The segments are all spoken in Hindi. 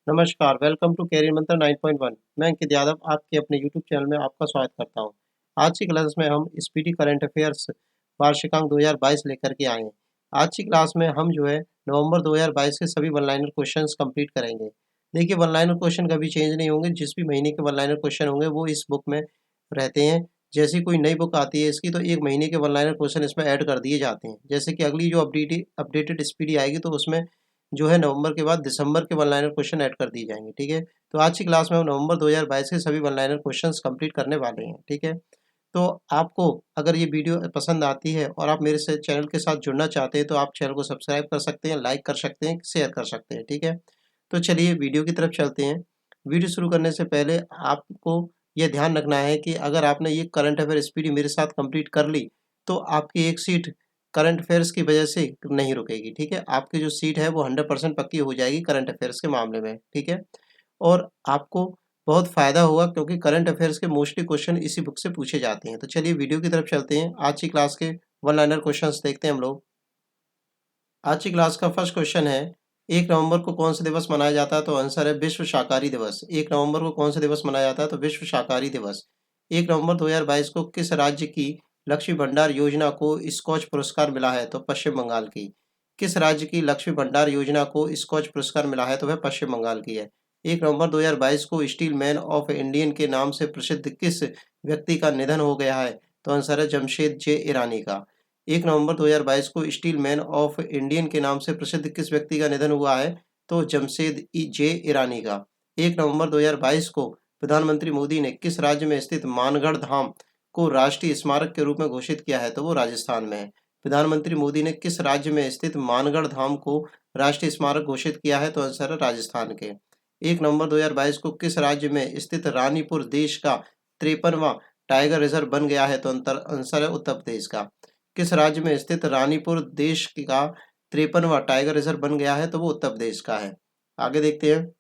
नमस्कार, वेलकम टू कैरियर मंत्र 9.1। मैं अंकित यादव आपके अपने यूट्यूब चैनल में आपका स्वागत करता हूं। आज की क्लास में हम स्पीडी करंट अफेयर्स वार्षिकांक 2022 लेकर के आए हैं। आज की क्लास में हम नवंबर 2022 के सभी वन लाइनर क्वेश्चंस कंप्लीट करेंगे। देखिए, वन लाइनर क्वेश्चन कभी चेंज नहीं होंगे। जिस भी महीने के वन लाइनर क्वेश्चन होंगे वो इस बुक में रहते हैं। जैसी कोई नई बुक आती है इसकी, तो एक महीने के वन लाइनर क्वेश्चन इसमें ऐड कर दिए जाते हैं। जैसे कि अगली जो अपडेटेड स्पीडी आएगी तो उसमें नवंबर के बाद दिसंबर के वन लाइनर क्वेश्चन ऐड कर दिए जाएंगे। ठीक है, तो आज की क्लास में हम नवंबर 2022 के सभी वन लाइनर क्वेश्चंस कंप्लीट करने वाले हैं। ठीक है, तो आपको अगर ये वीडियो पसंद आती है और आप मेरे से चैनल के साथ जुड़ना चाहते हैं तो आप चैनल को सब्सक्राइब कर सकते हैं, लाइक कर सकते हैं, शेयर कर सकते हैं। ठीक है, तो चलिए वीडियो की तरफ चलते हैं। वीडियो शुरू करने से पहले आपको यह ध्यान रखना है कि अगर आपने ये करंट अफेयर स्पीडी मेरे साथ कंप्लीट कर ली तो आपकी एक सीट करंट अफेयर्स की वजह से नहीं रुकेगी। ठीक है, आपकी जो सीट है वो 100% पक्की हो जाएगी करंट अफेयर्स के मामले में। ठीक है, और आपको बहुत फ़ायदा होगा क्योंकि करंट अफेयर्स के मोस्टली क्वेश्चन इसी बुक से पूछे जाते हैं। तो चलिए वीडियो की तरफ चलते हैं। आज की क्लास के वन लाइनर क्वेश्चंस देखते हैं हम लोग। आज की क्लास का फर्स्ट क्वेश्चन है, 1 नवंबर को कौन सा दिवस मनाया जाता है? तो आंसर है विश्व शाकाहारी दिवस। 1 नवंबर को कौन सा दिवस मनाया जाता है? तो विश्व शाकाहारी दिवस। 1 नवंबर 2022 को किस राज्य की लक्ष्मी भंडार योजना को स्कॉच पुरस्कार मिला है? तो पश्चिम बंगाल की। किस राज्य की लक्ष्मी भंडार योजना को स्कॉच पुरस्कार मिला है? तो वह पश्चिम बंगाल की है। 1 नवंबर 2022 को स्टील मैन ऑफ इंडियन के नाम से प्रसिद्ध किस व्यक्ति का निधन हो गया है? तो आंसर है जमशेद जे ईरानी का। 1 नवंबर 2022 को स्टील मैन ऑफ इंडियन के नाम से प्रसिद्ध किस व्यक्ति का निधन हुआ है? तो जमशेद जे ईरानी का। 1 नवंबर 2022 को प्रधानमंत्री मोदी ने किस राज्य में स्थित मानगढ़ धाम को राष्ट्रीय स्मारक के रूप में घोषित किया है? तो वो राजस्थान में है। प्रधानमंत्री मोदी ने किस राज्य में स्थित मानगढ़ धाम को राष्ट्रीय स्मारक घोषित किया है? तो आंसर है राजस्थान के। 1 नवंबर 2022 को किस राज्य में स्थित रानीपुर देश का 53वां टाइगर रिजर्व बन गया है? तो आंसर है उत्तर प्रदेश का। किस राज्य में स्थित रानीपुर देश का 53वां टाइगर रिजर्व बन गया है? तो वो उत्तर प्रदेश का है। आगे देखते हैं।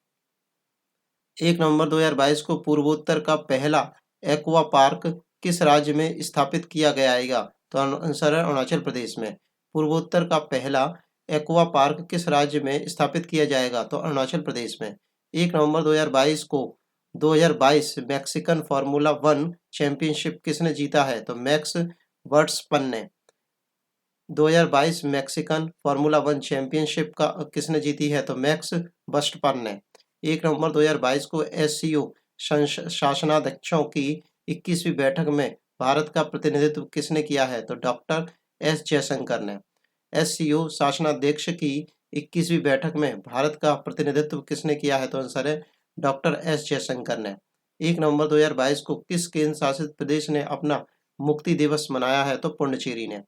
1 नवंबर 2022 को पूर्वोत्तर का पहला एक्वा पार्क किस राज्य में स्थापित किया गया? तो आंसर है अरुणाचल प्रदेश में। पूर्वोत्तर का पहला एक्वा पार्क किस राज्य में स्थापित किया जाएगा? तो अरुणाचल प्रदेश में। 1 नवंबर 2022 मैक्सिकन फार्मूला 1 चैंपियनशिप किसने जीता है? तो मैक्स वर्स्टपन ने। 2022 मैक्सिकन फार्मूला 1 चैंपियनशिप का किसने जीती है? तो मैक्स वर्स्टपन ने। 1 नवंबर 2022 को एससीओ शासनाध्यक्षों की 21वीं बैठक में भारत का प्रतिनिधित्व किसने किया है? तो डॉक्टर एस जयशंकर ने। एससीओ शासनाध्यक्ष की 21वीं बैठक में भारत का प्रतिनिधित्व किसने किया है? तो आंसर है डॉक्टर एस जयशंकर ने। 1 नवंबर 2022 को किस केंद्र शासित प्रदेश ने अपना मुक्ति दिवस मनाया है? तो पुडुचेरी ने।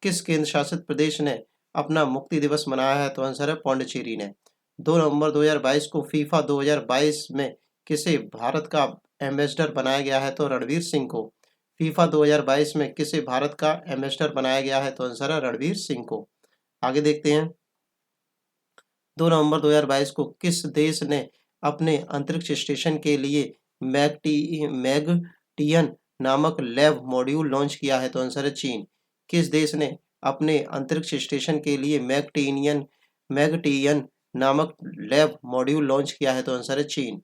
किस केंद्र शासित प्रदेश ने अपना मुक्ति दिवस मनाया है? तो आंसर है पुडुचेरी ने। 2 नवंबर 2022 को फीफा 2022 में किसे भारत का एम्बेसडर बनाया गया है? तो रणवीर सिंह को। फीफा 2022 में किसे भारत का एम्बेसडर बनाया गया है? तो आंसर है रणवीर सिंह को। आगे देखते हैं। 2 नवंबर 2022 को किस देश ने अपने अंतरिक्ष स्टेशन के लिए मैगटियन नामक लैब मॉड्यूल लॉन्च किया है? तो आंसर है चीन। किस देश ने अपने अंतरिक्ष स्टेशन के लिए मैगटियन नामक लैब मॉड्यूल लॉन्च किया है? तो आंसर है चीन।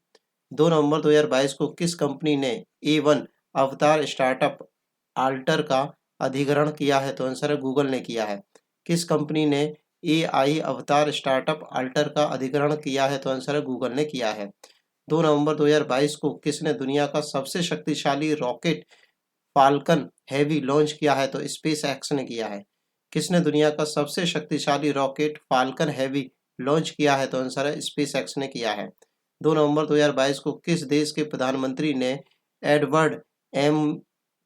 2 नवंबर 2022 को किस कंपनी ने A1 अवतार स्टार्टअप आल्टर का अधिग्रहण किया है? तो आंसर है गूगल ने किया है। किस कंपनी ने AI अवतार स्टार्टअप आल्टर का अधिग्रहण किया है? तो आंसर है गूगल ने किया है। 2 नवंबर 2022 को किसने दुनिया का सबसे शक्तिशाली रॉकेट फाल्कन हेवी लॉन्च किया है? तो स्पेस एक्स ने किया है। किसने दुनिया का सबसे शक्तिशाली रॉकेट फाल्कन हेवी लॉन्च किया है? तो आंसर है स्पेस एक्स ने किया है। 2 नवंबर 2022 को किस देश के प्रधानमंत्री ने एडवर्ड एम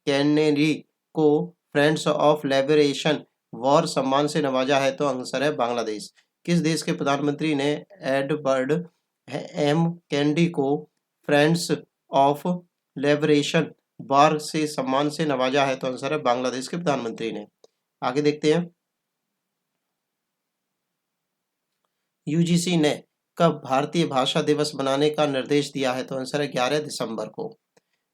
कैनेडी को फ्रेंड्स ऑफ लिबरेशन वॉर सम्मान से नवाजा है? तो आंसर है बांग्लादेश। किस देश के प्रधानमंत्री ने एडवर्ड एम कैनेडी को फ्रेंड्स ऑफ लिबरेशन वॉर से सम्मान से नवाजा है? तो आंसर है बांग्लादेश के प्रधानमंत्री ने। आगे देखते हैं। यूजीसी ने कब भारतीय भाषा दिवस मनाने का निर्देश दिया है? तो आंसर है 11 दिसंबर को।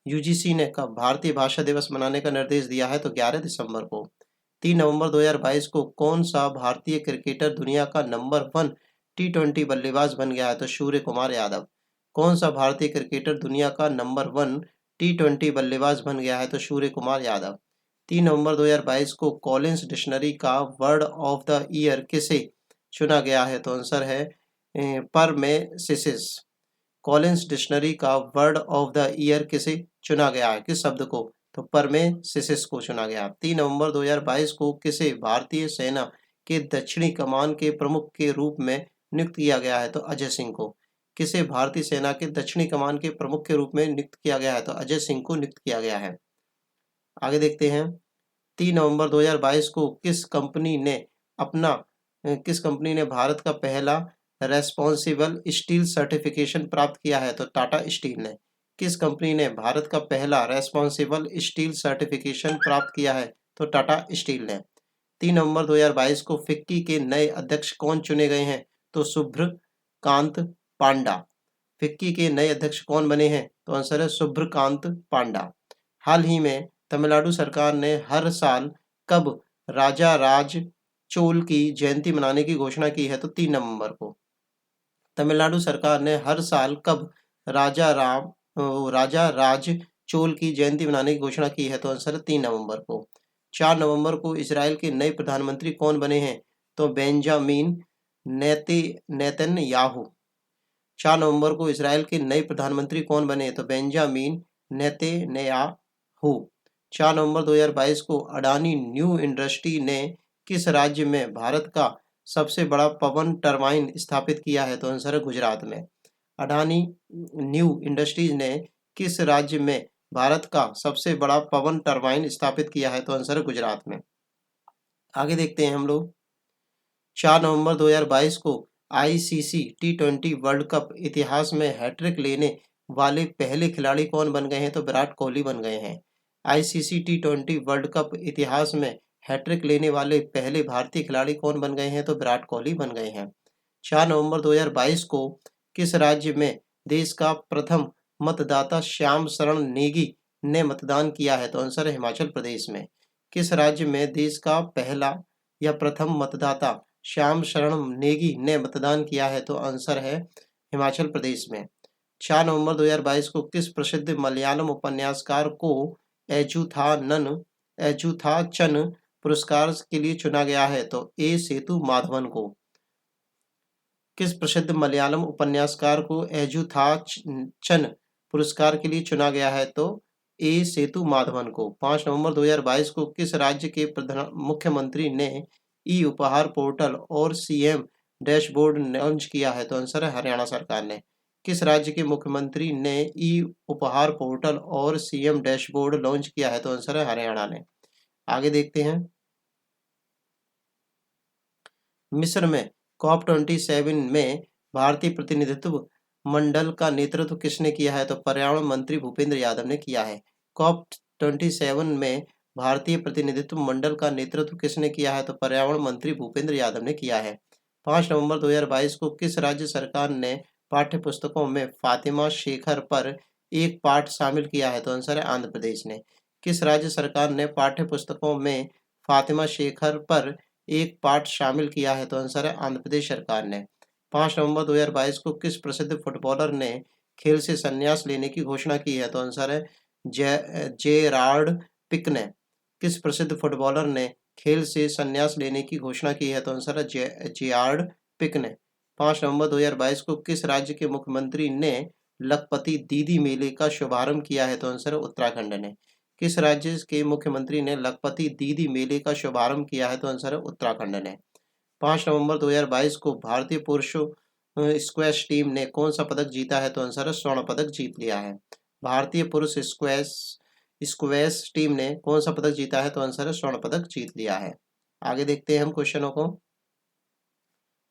यूजीसी ने कब भारतीय भाषा दिवस मनाने का निर्देश दिया है? तो 11 दिसंबर को। 3 नवंबर 2022 को कौन सा भारतीय क्रिकेटर दुनिया का नंबर 1 T20 बल्लेबाज बन गया है? तो सूर्य कुमार यादव। कौन सा भारतीय क्रिकेटर दुनिया का नंबर 1 T20 बल्लेबाज बन गया है? तो सूर्य कुमार यादव। 3 नवंबर 2022 को कॉलिंस डिक्शनरी का वर्ड ऑफ द ईयर किसे चुना गया है? तो आंसर है परमेसिस। कॉलिंस डिक्शनरी का वर्ड ऑफ द ईयर किसे चुना गया है? किस शब्द को? तो परमेसिस को चुना गया। 3 नवंबर 2022 को किसे भारतीय सेना के दक्षिणी कमान के प्रमुख के रूप में नियुक्त किया गया है? तो अजय सिंह को। किसे भारतीय सेना के दक्षिणी कमान के प्रमुख के रूप में नियुक्त किया गया है? तो अजय सिंह को नियुक्त किया गया है। आगे देखते हैं। 3 नवंबर 2022 को किस कंपनी ने भारत का पहला रेस्पॉन्सिबल स्टील सर्टिफिकेशन प्राप्त किया है? तो टाटा स्टील ने। किस कंपनी ने भारत का पहला रेस्पॉन्सिबल स्टील सर्टिफिकेशन प्राप्त किया है? तो टाटा स्टील ने। 3 नवंबर 2022 को फिक्की के नए अध्यक्ष कौन चुने गए हैं? तो शुभ्रकांत पांडा। फिक्की के नए अध्यक्ष कौन बने हैं? तो आंसर है शुभ्रकांत पांडा। हाल ही में तमिलनाडु सरकार ने हर साल कब राजा राज चोल की जयंती मनाने की घोषणा की है? तो 3 नवंबर को। तमिलनाडु सरकार ने हर साल कब राजा राज चोल की जयंती मनाने की घोषणा की है? तो आंसर है 3 नवंबर को। 4 नवंबर को इजराइल के नए प्रधानमंत्री कौन बने हैं? तो बेंजामिन नेतन्याहू। 4 नवंबर को इजराइल के नए प्रधानमंत्री कौन बने? तो बेंजामिन नेतन्याहू। 4 नवंबर 2022 को अडानी न्यू इंडस्ट्री ने किस राज्य में भारत का सबसे बड़ा पवन टरबाइन स्थापित किया है? तो आंसर है गुजरात में। अडानी न्यू इंडस्ट्रीज ने किस राज्य में भारत का सबसे बड़ा पवन टरबाइन स्थापित किया है? तो आंसर है गुजरात में। आगे देखते हैं हम लोग। 4 नवंबर 2022 को आईसीसी T20 वर्ल्ड कप इतिहास में हैट्रिक लेने वाले पहले खिलाड़ी कौन बन गए हैं? तो विराट कोहली बन गए हैं। आईसीसी T20 वर्ल्ड कप इतिहास में हैट्रिक लेने वाले पहले भारतीय खिलाड़ी कौन बन गए हैं? तो विराट कोहली बन गए हैं। 4 नवंबर 2022 को किस राज्य में देश का प्रथम मतदाता श्याम शरण नेगी ने मतदान किया है? तो आंसर है हिमाचल प्रदेश में। किस राज्य में देश का पहला या प्रथम मतदाता श्याम शरण नेगी ने मतदान किया है? तो आंसर है हिमाचल प्रदेश में। 4 नवंबर 2022 को किस प्रसिद्ध मलयालम उपन्यासकार को एजुथाचन पुरस्कार के लिए चुना गया है? तो ए सेतु माधवन को। किस प्रसिद्ध मलयालम उपन्यासकार को एजुथाचन पुरस्कार के लिए चुना गया है? तो ए सेतु माधवन को। 5 नवंबर 2022 को किस राज्य के मुख्यमंत्री ने ई उपहार पोर्टल और सीएम डैशबोर्ड लॉन्च किया है? तो आंसर है हरियाणा सरकार ने। किस राज्य के मुख्यमंत्री ने ई उपहार पोर्टल और सीएम डैशबोर्ड लॉन्च किया है? तो आंसर है हरियाणा ने। आगे देखते हैं। मिस्र में COP27 में भारतीय प्रतिनिधित्व मंडल का नेतृत्व किसने किया है? तो पर्यावरण मंत्री भूपेंद्र यादव ने किया है। COP27 में भारतीय प्रतिनिधित्व मंडल का नेतृत्व किसने किया है? तो पर्यावरण मंत्री भूपेंद्र यादव ने किया है। 5 नवंबर 2022 को किस राज्य सरकार ने पाठ्य पुस्तकों में फातिमा शेखर पर एक पाठ शामिल किया है? तो आंसर है आंध्र प्रदेश ने। किस राज्य सरकार ने पाठ्य पुस्तकों में फातिमा शेखर पर एक पाठ शामिल किया है? तो आंसर है आंध्र प्रदेश सरकार ने। 5 नवंबर 2022 को किस प्रसिद्ध फुटबॉलर ने खेल से संन्यास लेने की घोषणा की है? तो आंसर है जेरार्ड पिक ने। किस प्रसिद्ध फुटबॉलर ने खेल से संन्यास लेने की घोषणा की है? तो आंसर है जेरार्ड पिक ने। 5 नवंबर 2022 को किस राज्य के मुख्यमंत्री ने लखपति दीदी मेले का शुभारंभ किया है? तो आंसर है उत्तराखंड ने। किस राज्य के मुख्यमंत्री ने लखपति दीदी मेले का शुभारंभ किया है? तो आंसर है उत्तराखंड ने। 5 नवंबर 2022 को भारतीय पुरुषों स्क्वैश टीम ने कौन सा पदक जीता है? तो आंसर है स्वर्ण पदक जीत लिया है। भारतीय पुरुष स्क्वैश टीम ने कौन सा पदक जीता है? तो आंसर है स्वर्ण पदक जीत लिया है। आगे देखते हैं हम क्वेश्चनों को।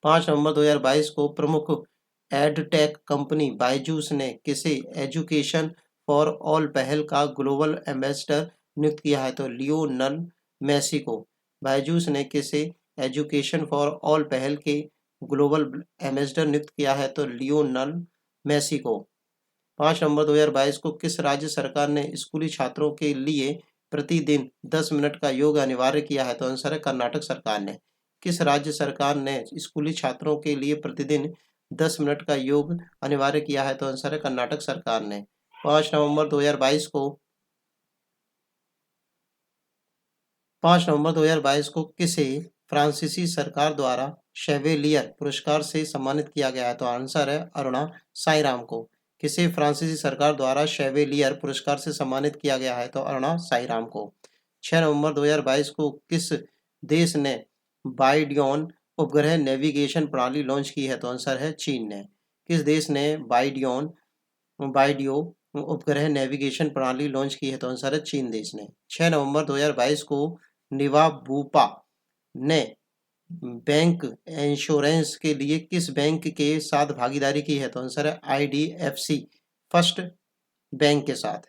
5 नवंबर 2022 को प्रमुख एडटेक कंपनी बायजूस ने किसे एजुकेशन फॉर ऑल पहल का ग्लोबल एम्बेसडर नियुक्त किया है? तो लियोनल मेसी को। बायजूस ने किसे एजुकेशन फॉर ऑल पहल के ग्लोबल एम्बेसडर नियुक्त किया है? तो लियोनल मेसी को। 5 नवंबर 2022 को किस राज्य सरकार ने स्कूली छात्रों के लिए प्रतिदिन 10 मिनट का योग अनिवार्य किया है? तो आंसर है कर्नाटक सरकार ने। किस राज्य सरकार ने स्कूली छात्रों के लिए प्रतिदिन 10 मिनट का योग अनिवार्य किया है? तो आंसर है कर्नाटक सरकार ने। 5 नवंबर 2022 को 5 नवंबर 2022 को किसे फ्रांसीसी सरकार द्वारा शेवेलियर पुरस्कार से सम्मानित किया गया है? तो आंसर है अरुणा साईराम को। किसे फ्रांसीसी सरकार द्वारा शेवेलियर पुरस्कार से सम्मानित किया गया है? तो अरुणा साईराम को। 6 नवंबर 2022 को किस देश ने बाइडियोन उपग्रह नेविगेशन प्रणाली लॉन्च की है? तो आंसर है चीन ने। किस देश ने बाइडियो उपग्रह नेविगेशन प्रणाली लॉन्च की है? तो आंसर है चीन देश ने। 6 नवंबर 2022 को निवा बूपा ने बैंक इंश्योरेंस के लिए किस बैंक के साथ भागीदारी की है? तो आंसर है IDFC फर्स्ट बैंक के साथ।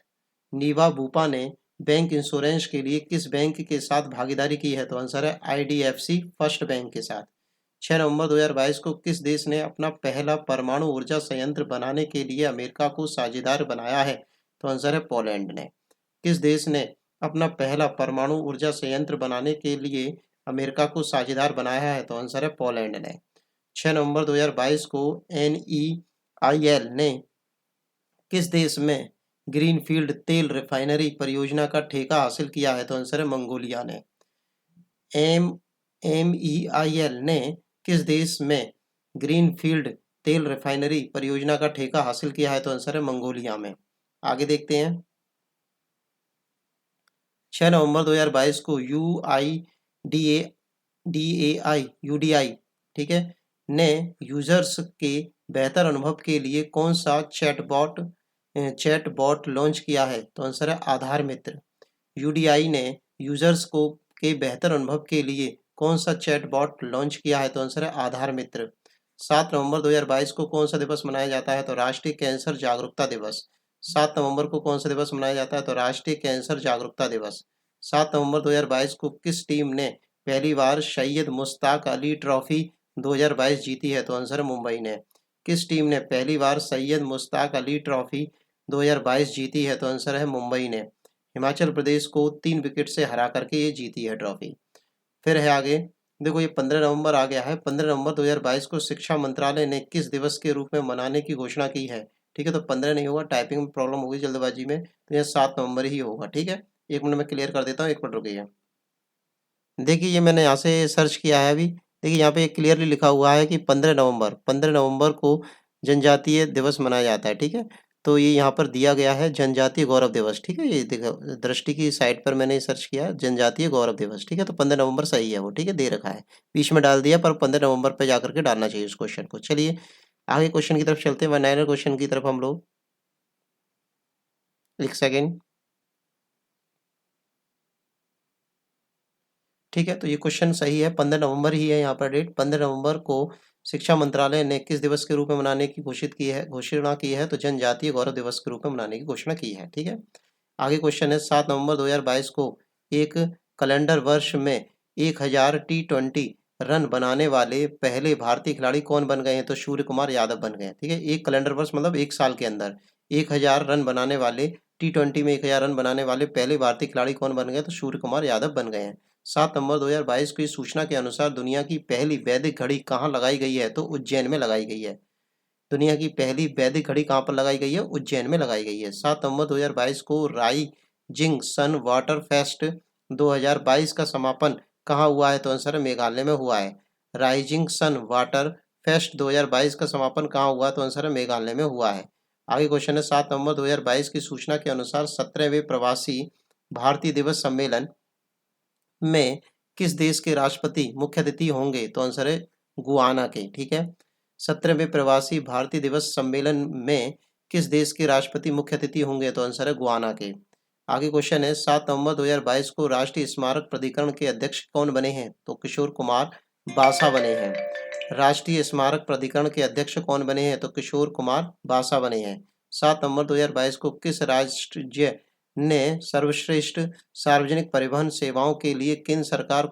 नीवा बूपा ने बैंक इंश्योरेंस के लिए किस बैंक के साथ भागीदारी की है? तो आंसर है IDFC फर्स्ट बैंक के साथ। 6 नवंबर 2022 को किस देश ने अपना पहला परमाणु ऊर्जा संयंत्र बनाने के लिए अमेरिका को साझेदार बनाया है? तो आंसर है पोलैंड ने। किस देश ने अपना पहला परमाणु ऊर्जा संयंत्र बनाने के लिए अमेरिका को साझेदार बनाया है? तो आंसर है पोलैंड ने। 6 नवंबर 2022 को NEIL ने किस देश में ग्रीनफील्ड तेल रिफाइनरी परियोजना का ठेका हासिल किया है? तो आंसर है मंगोलिया ने। MEIL ने किस देश में ग्रीनफील्ड तेल रिफाइनरी परियोजना का ठेका हासिल किया है? तो आंसर है मंगोलिया में। आगे देखते हैं। 6 नवंबर 2022 को UDI ठीक है ने यूजर्स के बेहतर अनुभव के लिए कौन सा चैटबॉट लॉन्च किया है? तो आंसर है आधार मित्र। UDI ने यूजर्स को के बेहतर अनुभव के लिए कौन सा चैटबॉट लॉन्च किया है? तो आंसर है आधार मित्र। 7 नवंबर 2022 को कौन सा दिवस मनाया जाता है? तो राष्ट्रीय कैंसर जागरूकता दिवस। 7 नवंबर को कौन सा दिवस मनाया जाता है? तो राष्ट्रीय कैंसर जागरूकता दिवस। 7 नवंबर 2022 को किस टीम ने पहली बार सैयद मुश्ताक अली ट्रॉफी 2022 जीती है? तो आंसर है मुंबई ने। किस टीम ने पहली बार सैयद मुश्ताक अली ट्रॉफी 2022 जीती है? तो आंसर है मुंबई ने। हिमाचल प्रदेश को 3 विकेट से हरा करके ये जीती है ट्रॉफी। फिर है आगे देखो, ये 15 नवंबर आ गया है। 15 नवंबर 2022 को शिक्षा मंत्रालय ने किस दिवस के रूप में मनाने की घोषणा की है? ठीक है, तो 15 नहीं होगा, टाइपिंग में प्रॉब्लम होगी जल्दबाजी में, तो यह 7 नवंबर ही होगा। ठीक है, 1 मिनट में क्लियर कर देता हूँ, 1 मिनट रुकिए। देखिए ये मैंने यहाँ से सर्च किया है अभी। देखिए यहाँ पे क्लियरली लिखा हुआ है कि 15 नवंबर को जनजातीय दिवस मनाया जाता है। ठीक है, तो ये यहाँ पर दिया गया है जनजातीय गौरव दिवस। ठीक है, ये देखो दृष्टि की साइट पर मैंने सर्च किया जनजातीय गौरव दिवस। ठीक है, तो 15 नवंबर सही है वो। ठीक है, दे रखा है, बीच में डाल दिया, पर 15 नवंबर पर जाकर के डालना चाहिए उस क्वेश्चन को। चलिए आगे क्वेश्चन की तरफ चलते हैं, 19 क्वेश्चन की तरफ हम लोग। 1 सेकेंड। ठीक है, तो ये क्वेश्चन सही है, 15 नवंबर ही है यहाँ पर डेट। 15 नवंबर को शिक्षा मंत्रालय ने किस दिवस के रूप में मनाने की घोषणा की है? तो जनजातीय गौरव दिवस के रूप में मनाने की घोषणा की है। ठीक है, आगे क्वेश्चन है 7 नवंबर 2022 को एक कैलेंडर वर्ष में 1000 T20 रन बनाने वाले पहले भारतीय खिलाड़ी कौन बन गए हैं? तो सूर्य कुमार यादव बन गए हैं। ठीक है, एक कैलेंडर वर्ष मतलब 1 साल के अंदर 1000 रन बनाने वाले, T20 में 1000 रन बनाने वाले पहले भारतीय खिलाड़ी कौन बन गए? तो सूर्य कुमार यादव बन गए हैं। 7 नवंबर 2022 की सूचना के अनुसार दुनिया की पहली वैदिक घड़ी कहाँ लगाई गई है? तो उज्जैन में लगाई गई है। दुनिया की पहली वैदिक घड़ी कहाँ पर लगाई गई है? उज्जैन में लगाई गई है। 7 नवंबर 2022 को राइजिंग सन वाटर फेस्ट 2022 का समापन कहाँ हुआ है? तो आंसर है मेघालय में हुआ है। राइजिंग सन वाटर फेस्ट 2022 का समापन कहाँ हुआ? तो आंसर है मेघालय में हुआ है। आगे क्वेश्चन है 7 नवंबर 2022 की सूचना के अनुसार 17वें प्रवासी भारतीय दिवस सम्मेलन में किस देश के राष्ट्रपति मुख्य अतिथि होंगे? तो आंसर है गुआना के। ठीक है, 17वें प्रवासी भारतीय दिवस सम्मेलन में किस देश के राष्ट्रपति मुख्य अतिथि होंगे? तो आंसर है गुआना के। आगे क्वेश्चन है 7 नवंबर 2022 को राष्ट्रीय स्मारक प्राधिकरण के अध्यक्ष कौन बने हैं? तो किशोर कुमार बासा बने हैं। राष्ट्रीय स्मारक प्राधिकरण के अध्यक्ष कौन बने हैं? तो किशोर कुमार बासा बने हैं। 7 नवंबर 2022 को किस राज्य ने सर्वश्रेष्ठ सार्वजनिक परिवहन सेवाओं के लिए केंद्र सरकार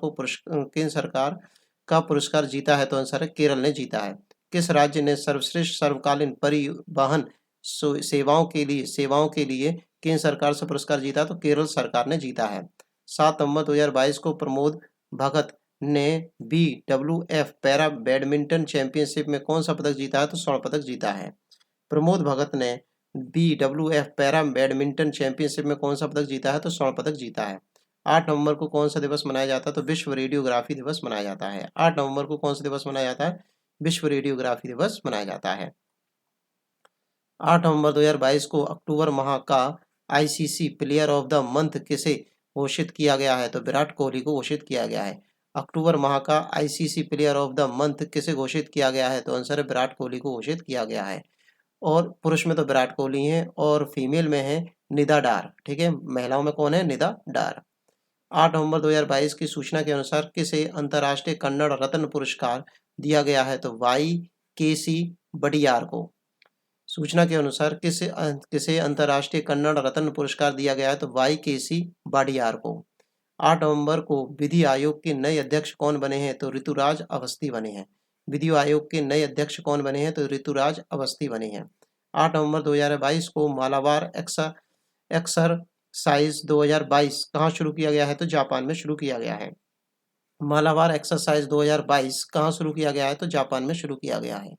का पुरस्कार जीता है? तो आंसर है केरल ने जीता है। किस राज्य ने सर्वश्रेष्ठ सर्वकालीन परिवहन सेवाओं के लिए केंद्र सरकार से पुरस्कार जीता? तो केरल सरकार ने जीता है। 7 नवंबर 2022 को प्रमोद भगत ने BWF पैरा बैडमिंटन चैंपियनशिप में कौन सा पदक जीता है? तो स्वर्ण पदक जीता है। प्रमोद भगत ने BWF पैरा बैडमिंटन चैंपियनशिप में कौन सा पदक जीता है? तो स्वर्ण पदक जीता है। 8 नवंबर को कौन सा दिवस मनाया जाता है? तो विश्व रेडियोग्राफी दिवस मनाया जाता है। 8 नवंबर को कौन सा दिवस मनाया जाता है? विश्व रेडियोग्राफी दिवस मनाया जाता है। 8 नवंबर 2022 को अक्टूबर माह का ICC player of the month किसे घोषित किया गया है? तो विराट कोहली को घोषित किया गया है। अक्टूबर माह का ICC player of the month किसे घोषित किया गया है? तो आंसर है विराट कोहली को घोषित किया गया है। और पुरुष में तो विराट कोहली हैं और फीमेल में है निदा डार। ठीक है, महिलाओं में कौन है? निदा डार। 8 नवंबर 2022 की सूचना के अनुसार किसे अंतर्राष्ट्रीय कन्नड़ रत्न पुरस्कार दिया गया है? तो YKC वडियार को। सूचना के अनुसार किसे अंतर्राष्ट्रीय कन्नड़ रत्न पुरस्कार दिया गया है? तो YKC वाडियार को। 8 नवंबर को विधि आयोग के नए अध्यक्ष कौन बने हैं? तो ऋतुराज अवस्थी बने हैं। विधि आयोग के नए अध्यक्ष कौन बने हैं? तो ऋतुराज अवस्थी बने हैं। 8 नवंबर 2022 को मालाबार एक्सरसाइज 2022 कहाँ शुरू किया गया है? तो जापान में शुरू किया गया है। मालाबार एक्सरसाइज 2022 कहाँ शुरू किया गया है? तो जापान में शुरू किया गया है।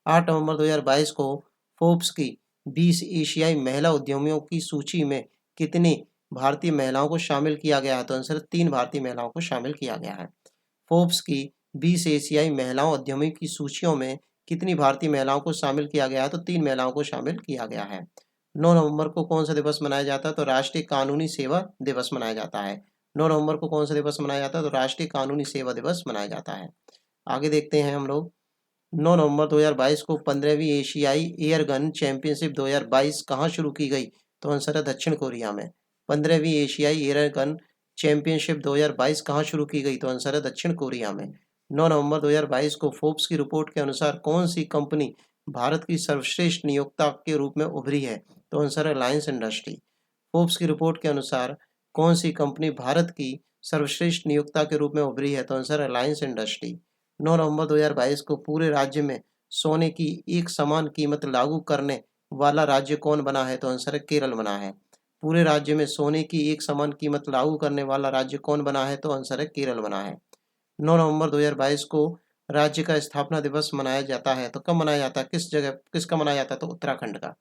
8 नवंबर 2022 को फोर्ब्स की 20 एशियाई महिला उद्यमियों की सूची में कितनी भारतीय महिलाओं को शामिल किया गया है? तो आंसर 3 भारतीय महिलाओं को शामिल किया गया है। फोर्ब्स की 20 एशियाई महिलाओं उद्यमियों की सूचियों में कितनी भारतीय महिलाओं को शामिल किया गया है? तो 3 महिलाओं को शामिल किया गया है। 9 नवंबर को कौन सा दिवस मनाया जाता है? तो राष्ट्रीय कानूनी सेवा दिवस मनाया जाता है। 9 नवंबर को कौन सा दिवस मनाया जाता है? तो राष्ट्रीय कानूनी सेवा दिवस मनाया जाता है। आगे देखते हैं हम लोग। 9 नवंबर 2022 को 15वीं एशियाई एयर गन चैंपियनशिप 2022 कहाँ शुरू की गई? तो आंसर है दक्षिण कोरिया में। 15वीं एशियाई एयर गन चैंपियनशिप 2022 कहाँ शुरू की गई? तो आंसर है दक्षिण कोरिया में। 9 नवंबर 2022 को फोर्ब्स की रिपोर्ट के अनुसार कौन सी कंपनी भारत की सर्वश्रेष्ठ नियोक्ता के रूप में उभरी है? तो आंसर है रिलायंस इंडस्ट्री। फोर्ब्स की रिपोर्ट के अनुसार कौन सी कंपनी भारत की सर्वश्रेष्ठ नियोक्ता के रूप में उभरी है? तो आंसर है रिलायंस इंडस्ट्री। 9 नवंबर 2022 को पूरे राज्य में सोने की एक समान कीमत लागू करने वाला राज्य कौन बना है? तो आंसर है केरल बना है। पूरे राज्य में सोने की एक समान कीमत लागू करने वाला राज्य कौन बना है? तो आंसर है केरल बना है। 9 नवंबर 2022 को राज्य का स्थापना दिवस मनाया जाता है। तो कब मनाया जाता है? किस जगह किसका मनाया जाता है? तो उत्तराखंड का।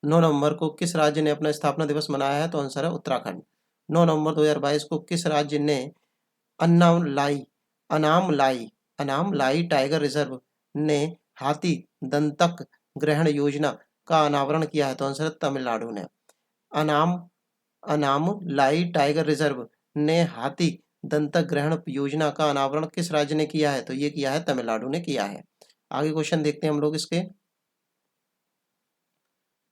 9 नवंबर को किस राज्य ने अपना स्थापना दिवस मनाया है? तो आंसर है उत्तराखंड। 9 नवंबर 2022 को किस राज्य ने अन्नामलाई अनामलाई अनामलाई टाइगर रिजर्व ने हाथी दंतक ग्रहण योजना का अनावरण किया है? तो आंसर है तमिलनाडु ने। अनाम अनामलाई टाइगर रिजर्व ने हाथी दंतक ग्रहण योजना का अनावरण किस राज्य ने किया है? तो ये किया है तमिलनाडु ने किया है। आगे क्वेश्चन देखते हैं हम लोग इसके।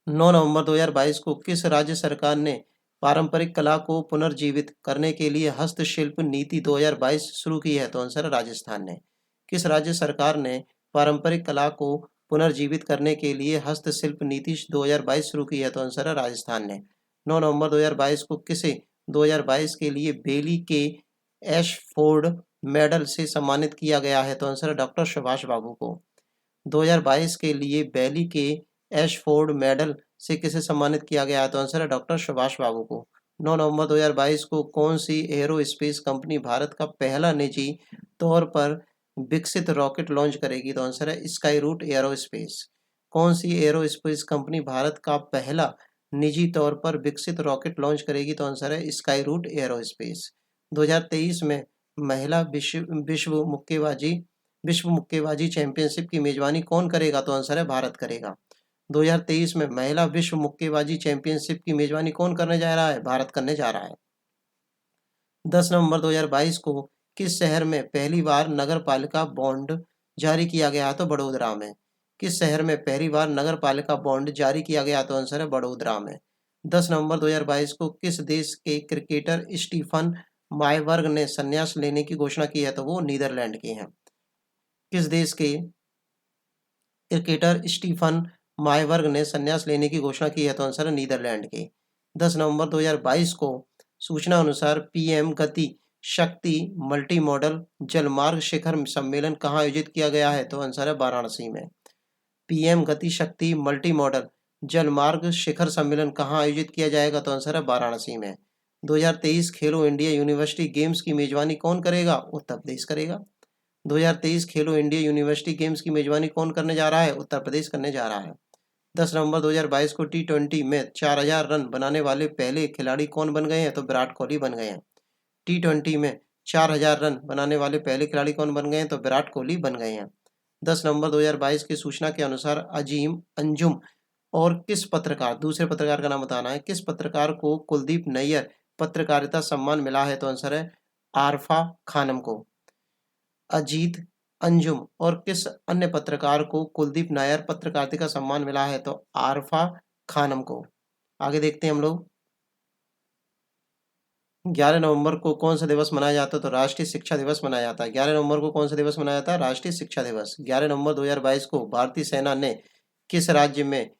9 नवंबर 2022 को किस राज्य सरकार ने पारंपरिक कला को पुनर्जीवित करने के लिए हस्तशिल्प नीति 2022 शुरू की है? तो आंसर है राजस्थान ने। किस राज्य सरकार ने पारंपरिक कला को पुनर्जीवित करने के लिए हस्तशिल्प नीति 2022 शुरू की है? तो आंसर है राजस्थान ने। 9 नवंबर 2022 को किसे 2022 के लिए बेली के एशफोर्ड मेडल से सम्मानित किया गया है? तो आंसर है डॉक्टर सुभाष बाबू को। 2022 के लिए बेली के एशफोर्ड मेडल से किसे सम्मानित किया गया है? तो आंसर है डॉक्टर सुभाष बाबू को। 9 नवंबर 2022 को कौन सी एरोस्पेस कंपनी भारत का पहला निजी तौर पर विकसित रॉकेट लॉन्च करेगी? तो आंसर है स्काई रूट एरोस्पेस। कौन सी एरोस्पेस कंपनी भारत का पहला निजी तौर पर विकसित रॉकेट लॉन्च करेगी? तो आंसर है स्काई रूट एरोस्पेस। 2023 में महिला विश्व मुक्केबाजी चैंपियनशिप की मेजबानी कौन करेगा? तो आंसर है भारत करेगा। 2023 में महिला विश्व मुक्केबाजी चैंपियनशिप की मेजबानी कौन करने जा रहा है? भारत करने जा रहा है। 10 नवंबर 2022 को किस शहर में पहली बार नगर पालिका बॉन्ड जारी किया गया? तो बड़ोदरा में। किस शहर में पहली बार नगर पालिका बॉन्ड जारी किया गया? तो आंसर है बड़ोदरा में। 10 नवंबर 2022 को किस देश के क्रिकेटर स्टीफन मायबर्ग ने संन्यास लेने की घोषणा की है? तो वो नीदरलैंड के हैं। किस देश के क्रिकेटर स्टीफन मायबर्ग ने संन्यास लेने की घोषणा की है? तो आंसर है नीदरलैंड के। 10 नवंबर 2022 को सूचना अनुसार पीएम गति शक्ति मल्टी मॉडल जलमार्ग शिखर सम्मेलन कहाँ आयोजित किया गया है? तो आंसर है वाराणसी में। पीएम गति शक्ति मल्टी मॉडल जलमार्ग शिखर सम्मेलन कहाँ आयोजित किया जाएगा? तो आंसर है वाराणसी में। 2023 खेलो इंडिया यूनिवर्सिटी गेम्स की मेजबानी कौन करेगा? उत्तर प्रदेश करेगा। 2023 खेलो इंडिया यूनिवर्सिटी गेम्स की मेजबानी कौन करने जा रहा है? उत्तर प्रदेश करने जा रहा है। 10 नवंबर 2022 को T20 में 4000 रन बनाने वाले पहले खिलाड़ी कौन बन गए हैं? तो विराट कोहली बन गए हैं। T20 में 4000 रन बनाने वाले पहले खिलाड़ी कौन बन गए हैं? तो विराट कोहली बन गए हैं। 10 नवंबर 2022 की सूचना के अनुसार अजीम अंजुम और किस पत्रकार, दूसरे पत्रकार का नाम बताना है, किस पत्रकार को कुलदीप नैयर पत्रकारिता सम्मान मिला है? तो आंसर है आरफा खानम को। अजीत अंजुम और किस अन्य पत्रकार को कुलदीप नायर पत्रकारिता सम्मान मिला है? तो आरफा खानम को। आगे देखते हैं हम लोग। 11 नवंबर को कौन सा दिवस मनाया जाता है? तो राष्ट्रीय शिक्षा दिवस मनाया जाता है। 11 नवंबर को कौन सा दिवस मनाया जाता है? राष्ट्रीय शिक्षा दिवस। 11 नवंबर 2022 को भारतीय सेना ने किस राज्य में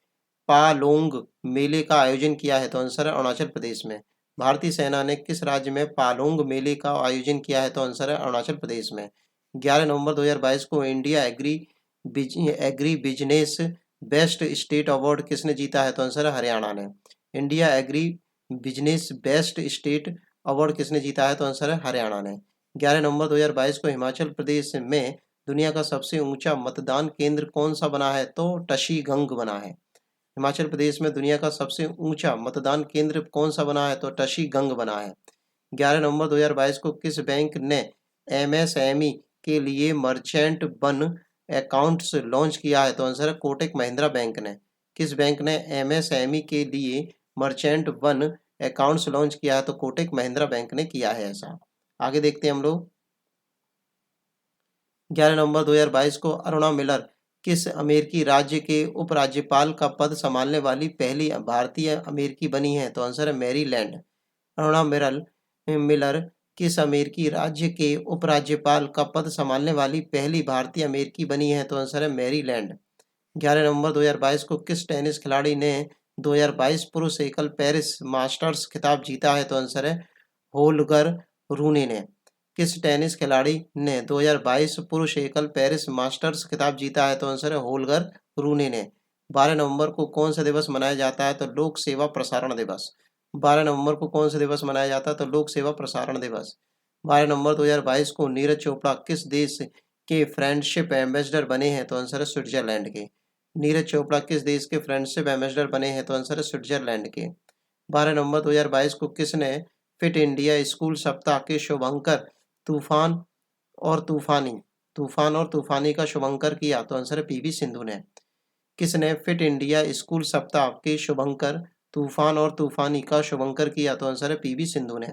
पालोंग मेले का आयोजन किया है? तो आंसर है अरुणाचल प्रदेश में। भारतीय सेना ने किस राज्य में पालोंग मेले का आयोजन किया है? तो आंसर है अरुणाचल प्रदेश में। 11 नवंबर 2022 को India agri business best state award किसने जीता है? तो आंसर है हरियाणा ने। India agri business best state award किसने जीता है? तो आंसर है हरियाणा ने। 11 नवंबर 2022 को हिमाचल प्रदेश में दुनिया का सबसे ऊंचा मतदान केंद्र कौन सा बना है? तो टशीगंग बना है। हिमाचल प्रदेश में दुनिया का सबसे ऊंचा मतदान केंद्र कौन सा बना है? तो टशीगंग बना है। 11 नवंबर 2022 को किस बैंक ने एमएसएमई के लिए मर्चेंट वन अकाउंट्स लॉन्च किया है? तो आंसर है कोटक महिंद्रा बैंक ने। किस बैंक ने एमएसएमई के लिए मर्चेंट वन अकाउंट्स लॉन्च किया है? तो कोटक महिंद्रा बैंक ने किया है ऐसा। आगे देखते हैं हम लोग। 11 नवंबर 2022 को अरुणा मिलर किस अमेरिकी राज्य के उपराज्यपाल का पद संभालने वाली पहली भारतीय अमेरिकी बनी है? तो आंसर है मैरीलैंड। अरुणा मिलर किस अमेरिकी राज्य के उपराज्यपाल का पद संभालने वाली पहली भारतीय अमेरिकी बनी है? तो आंसर है मैरीलैंड। 11 नवंबर 2022 को किस टेनिस खिलाड़ी ने 2022 पुरुष एकल पेरिस मास्टर्स खिताब जीता है? तो आंसर है होल्गर रूने ने। किस टेनिस खिलाड़ी ने 2022 पुरुष एकल पेरिस मास्टर्स खिताब जीता है? तो आंसर है होल्गर रूने ने। 12 नवंबर को कौन सा दिवस मनाया जाता है? तो लोक सेवा प्रसारण दिवस। 12 नवंबर को कौन सा दिवस मनाया जाता है? तो लोक सेवा प्रसारण दिवस। 12 नवंबर 2022 को नीरज चोपड़ा किस देश के फ्रेंडशिप एम्बेसडर बने हैं? तो आंसर है स्विट्जरलैंड के। नीरज चोपड़ा किस देश के फ्रेंडशिप एम्बेसडर बने हैं? तो आंसर है स्विट्जरलैंड के। 12 नवंबर 2022 को किसने फिट इंडिया स्कूल सप्ताह के शुभंकर तूफान और तूफानी का शुभंकर किया? तो आंसर है पीवी सिंधु ने। किसने फिट इंडिया स्कूल सप्ताह के शुभंकर तूफान और तूफानी का शुभंकर किया? तो आंसर है पीवी सिंधु ने।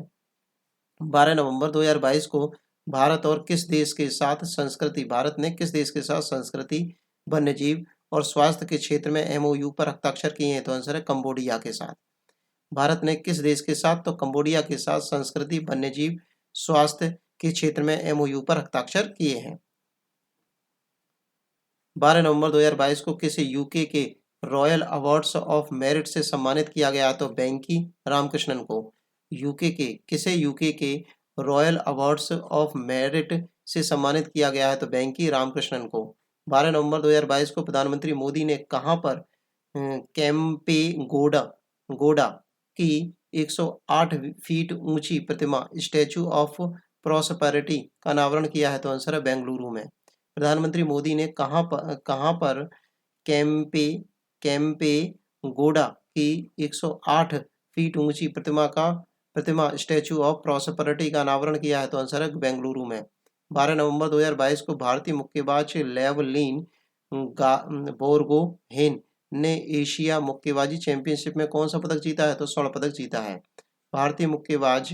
12 नवंबर 2022 को भारत ने किस देश के साथ संस्कृति, वन्यजीव और स्वास्थ्य के क्षेत्र में एमओयू पर हस्ताक्षर किए हैं? तो आंसर है कंबोडिया के साथ। भारत ने किस देश के साथ? तो कंबोडिया के साथ संस्कृति, वन्यजीव, स्वास्थ्य के क्षेत्र में एमओयू पर हस्ताक्षर किए हैं। 12 नवंबर 2022 को किसे यूके के रॉयल अवार्ड्स ऑफ मेरिट से सम्मानित किया गया? तो वेंकी रामकृष्णन को। यूके के रॉयल अवार्ड्स ऑफ मेरिट से सम्मानित किया गया है? तो वेंकी रामकृष्णन को। 12 नवंबर 2022 को प्रधानमंत्री मोदी ने कहां पर कैंपे गोडा की 108 फीट ऊंची प्रतिमा स्टैचू ऑफ प्रॉस्पेरिटी का अनावरण किया है? तो आंसर है बेंगलुरु में। प्रधानमंत्री मोदी ने कहां पर कैंपे गोडा की 108 फीट ऊंची प्रतिमा स्टैचू ऑफ प्रॉस्पेरिटी का अनावरण किया है? तो आंसर है बेंगलुरु में। 12 नवंबर 2022 को भारतीय मुक्केबाज लेवलिन बोरगोहेन ने एशिया मुक्केबाजी चैंपियनशिप में कौन सा पदक जीता है? तो स्वर्ण पदक जीता है। भारतीय मुक्केबाज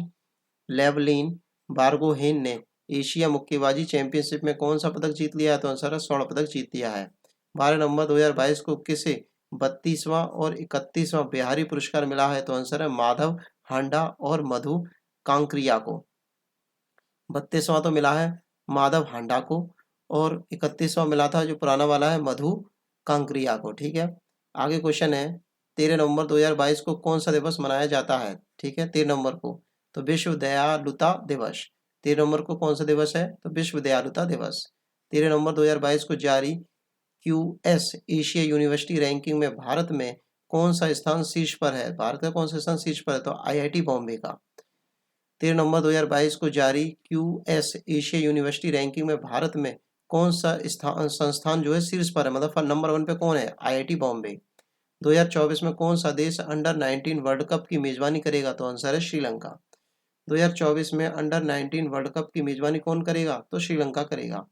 लेवलिन बोरगोहेन ने एशिया मुक्केबाजी चैंपियनशिप में कौन सा पदक जीत लिया है? तो आंसर है स्वर्ण पदक जीत लिया है। 12 नवंबर 2022 को किसे 32वां और 31वां बिहारी पुरस्कार मिला है? तो आंसर है माधव हांडा और मधु कांकरिया को। 32वां तो मिला है माधव हांडा को और 31वां मिला था जो पुराना वाला है मधु कांकरिया को। ठीक है, आगे क्वेश्चन है 13 नवंबर 2022 को कौन सा दिवस मनाया जाता है? ठीक है, 13 नवंबर को तो विश्व दयालुता दिवस। 13 नवंबर को कौन सा दिवस है? तो विश्व दयालुता दिवस। 13 नवंबर 2022 को जारी क्यूएस एशिया यूनिवर्सिटी रैंकिंग में भारत में कौन सा स्थान शीर्ष पर है? भारत का कौन सा स्थान शीर्ष पर है? तो आईआईटी बॉम्बे का। 13 नवंबर 2022 को जारी QS एशिया यूनिवर्सिटी रैंकिंग में भारत में कौन सा संस्थान जो है शीर्ष पर है, मतलब नंबर 1 पे कौन है? IIT बॉम्बे। 2024 में कौन सा देश अंडर 19 वर्ल्ड कप की मेजबानी करेगा? तो आंसर है श्रीलंका। 2024 में अंडर 19 वर्ल्ड कप की मेजबानी कौन करेगा? तो श्रीलंका करेगा।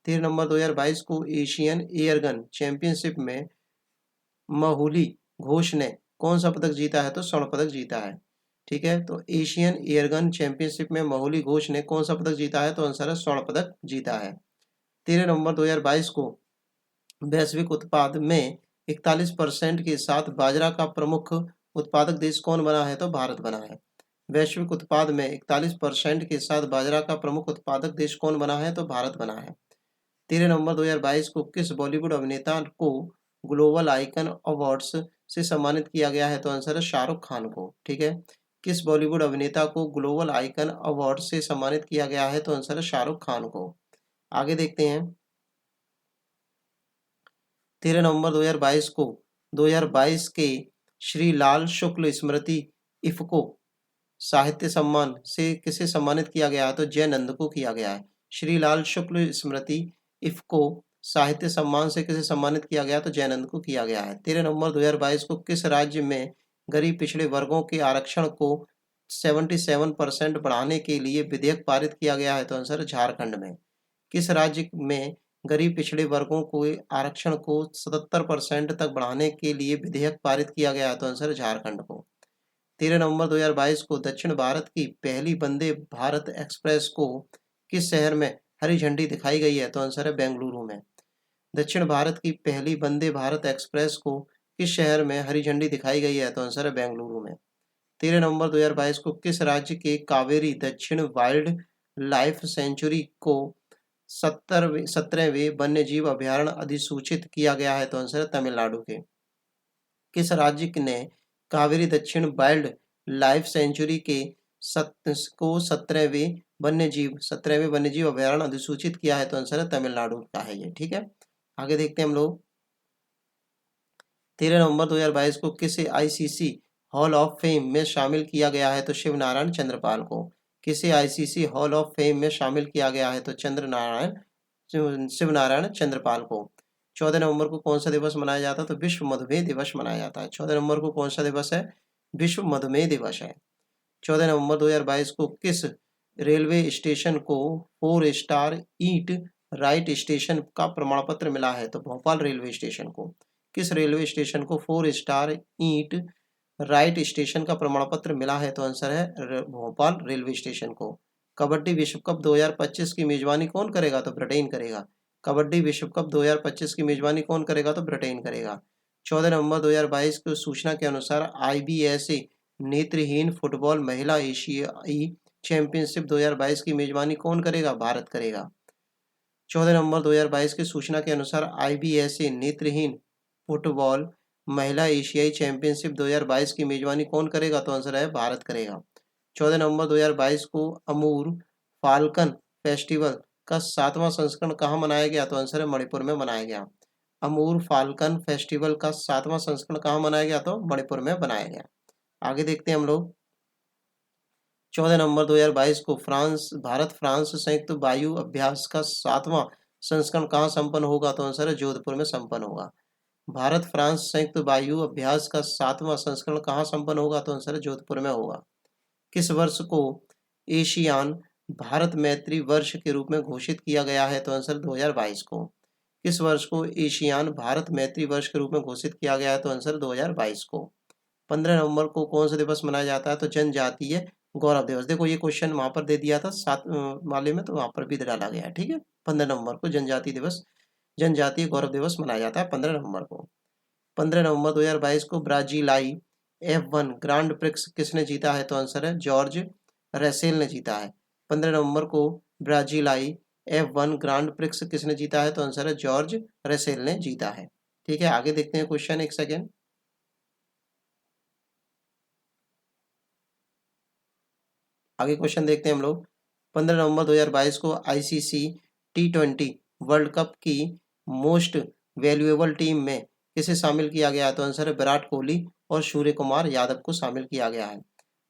13 नवंबर 2022 को एशियन एयरगन चैंपियनशिप में माहुली घोष ने कौन सा पदक जीता है? तो स्वर्ण पदक जीता है। ठीक है, तो एशियन एयरगन चैंपियनशिप में माहुली घोष ने कौन सा पदक जीता है? तो आंसर है स्वर्ण पदक जीता है। 13 नवंबर 2022 को वैश्विक उत्पाद में 41% के साथ बाजरा का प्रमुख उत्पादक देश कौन बना है? तो भारत बना है। वैश्विक उत्पाद में 41% के साथ बाजरा का प्रमुख उत्पादक देश कौन बना है? तो भारत बना है। 13 नवंबर 2022 को किस बॉलीवुड अभिनेता को ग्लोबल आइकन अवार्ड्स से सम्मानित किया गया है? तो आंसर है शाहरुख खान को। ठीक है, किस बॉलीवुड अभिनेता को ग्लोबल आइकन अवार्ड से सम्मानित किया गया है? तो आंसर है शाहरुख खान को। आगे देखते हैं। 13 नवंबर 2022 के श्री लाल शुक्ल स्मृति इफ्को साहित्य सम्मान से किसे सम्मानित किया गया है? तो जयनंद को किया गया है। श्री लाल शुक्ल स्मृति इफ्को साहित्य सम्मान से किसे सम्मानित किया गया? तो जयनंद को किया गया है। 13 नवंबर 2022 को किस राज्य में गरीब पिछड़े वर्गों के आरक्षण को 77% बढ़ाने के लिए विधेयक पारित किया गया है? तो आंसर झारखंड में। किस राज्य में गरीब पिछड़े वर्गों को आरक्षण को 77% तक बढ़ाने के लिए विधेयक पारित किया गया है? तो आंसर झारखंड को। 13 नवंबर 2022 को दक्षिण भारत की पहली वंदे भारत एक्सप्रेस को किस शहर में हरी झंडी दिखाई गई है? तो आंसर है बेंगलुरु में। दक्षिण भारत की पहली वंदे भारत एक्सप्रेस को किस शहर में हरी झंडी दिखाई गई है? तो आंसर है बेंगलुरु में। 13 नवंबर 2022 को किस राज्य के कावेरी दक्षिण वाइल्ड लाइफ सेंचुरी को 17वें वन्यजीव अभ्यारण्य अधिसूचित किया गया है? तो आंसर है तमिलनाडु के। किस राज्य ने कावेरी दक्षिण वाइल्ड लाइफ सेंचुरी के 17वें वन्यजीव अभ्यारण्य अधिसूचित किया है? तो आंसर है तमिलनाडु का है ये। ठीक है, आगे देखते हैं हम लोग। 13 नवंबर 2022 को किसे ICC हॉल ऑफ फेम में शामिल किया गया है? तो शिव नारायण चंद्रपाल को। किसे ICC हॉल ऑफ फेम में शामिल किया गया है? तो शिव नारायण चंद्रपाल को। 14 नवंबर को कौन सा दिवस मनाया जाता है? तो विश्व मधुमेह दिवस मनाया जाता है। 14 नवंबर को कौन सा दिवस है? विश्व मधुमेह दिवस है। 14 नवंबर 2022 को किस रेलवे स्टेशन को 4 स्टार ईट राइट स्टेशन का प्रमाण पत्र मिला है? तो भोपाल रेलवे स्टेशन को। किस रेलवे स्टेशन को 4 स्टार ईट राइट स्टेशन का प्रमाण पत्र मिला है? तो आंसर है भोपाल रेलवे स्टेशन को। कबड्डी विश्व कप 2025 की मेजबानी कौन करेगा? तो ब्रिटेन करेगा। कबड्डी विश्व कप 2025 की मेजबानी कौन करेगा? तो ब्रिटेन करेगा। 14 नवंबर 2022 की सूचना के अनुसार IBSA नेत्रहीन फुटबॉल महिला एशियाई चैंपियनशिप 2022 की मेजबानी कौन करेगा? भारत करेगा। 14 नवंबर 2022 की सूचना के अनुसार IBSA नेत्रहीन फुटबॉल महिला एशियाई चैंपियनशिप 2022 की मेजबानी कौन करेगा? तो आंसर है भारत करेगा। 14 नवंबर 2022 को अमूर फाल्कन फेस्टिवल का 7वां संस्करण कहाँ मनाया गया? तो आंसर है मणिपुर में मनाया गया। अमूर फाल्कन फेस्टिवल का 7वां संस्करण कहाँ मनाया गया? तो मणिपुर में बनाया गया। आगे देखते हैं हम लोग। 14 नवंबर 2022 को भारत फ्रांस संयुक्त वायु अभ्यास का 7वां संस्करण कहाँ संपन्न होगा? तो आंसर है जोधपुर में संपन्न होगा। भारत फ्रांस संयुक्त वायु अभ्यास का 7वां संस्करण कहाँ संपन्न होगा? तो आंसर है जोधपुर में होगा। किस वर्ष को एशियान भारत मैत्री वर्ष के रूप में घोषित किया गया है? तो आंसर 2022 को। किस वर्ष को एशियान भारत मैत्री वर्ष के रूप में घोषित किया गया है? तो आंसर 2022 को। 15 नवंबर को कौन सा दिवस मनाया जाता है? तो जनजातीय गौरव दिवस। देखो ये क्वेश्चन वहां पर दे दिया था 7 वाले में, तो वहां पर भी डाला गया है। ठीक है, 15 नवंबर को जनजातीय गौरव दिवस मनाया जाता है 15 नवंबर को। 15 नवंबर 2022 को ब्राजीलाई F1 ग्रांड प्रिक्स किसने जीता है? तो आंसर है जॉर्ज रसेल ने जीता है। 15 नवंबर को ब्राजीलाई F1 ग्रांड प्रिक्स किसने जीता है? तो आंसर है जॉर्ज रसेल ने जीता है। ठीक है, आगे देखते हैं क्वेश्चन। एक सेकेंड। आगे क्वेश्चन देखते हैं हम लोग। 15 नवंबर 2022 को ICC T20 वर्ल्ड कप की मोस्ट वैल्यूएबल टीम में किसे शामिल किया गया है? तो आंसर है विराट कोहली और सूर्य कुमार यादव को शामिल किया गया है।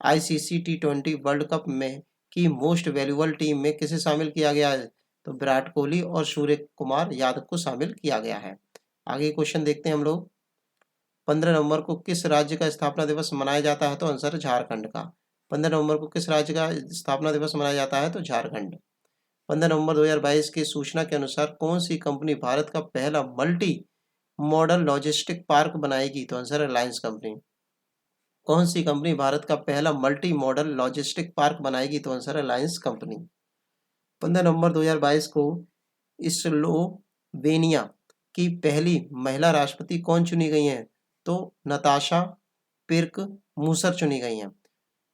ICC T20 वर्ल्ड कप में की मोस्ट वैल्यूबल टीम में किसे शामिल किया गया है? तो विराट कोहली और सूर्य कुमार यादव को शामिल किया गया है। आगे क्वेश्चन देखते हैं हम लोग। 15 नवंबर को किस राज्य का स्थापना दिवस मनाया जाता है? तो आंसर है झारखंड का। 15 नवंबर को किस राज्य का स्थापना दिवस मनाया जाता है? तो झारखंड। 15 नवंबर 2022 की सूचना के अनुसार कौन सी कंपनी भारत का पहला मल्टी मॉडल लॉजिस्टिक पार्क बनाएगी? तो आंसर है रिलायंस कंपनी। कौन सी कंपनी भारत का पहला मल्टी मॉडल लॉजिस्टिक पार्क बनाएगी? तो आंसर है रिलायंस कंपनी। 15 नवंबर 2022 को स्लोवेनिया की पहली महिला राष्ट्रपति कौन चुनी गई हैं? तो नताशा पिर्क मूसर चुनी गई हैं।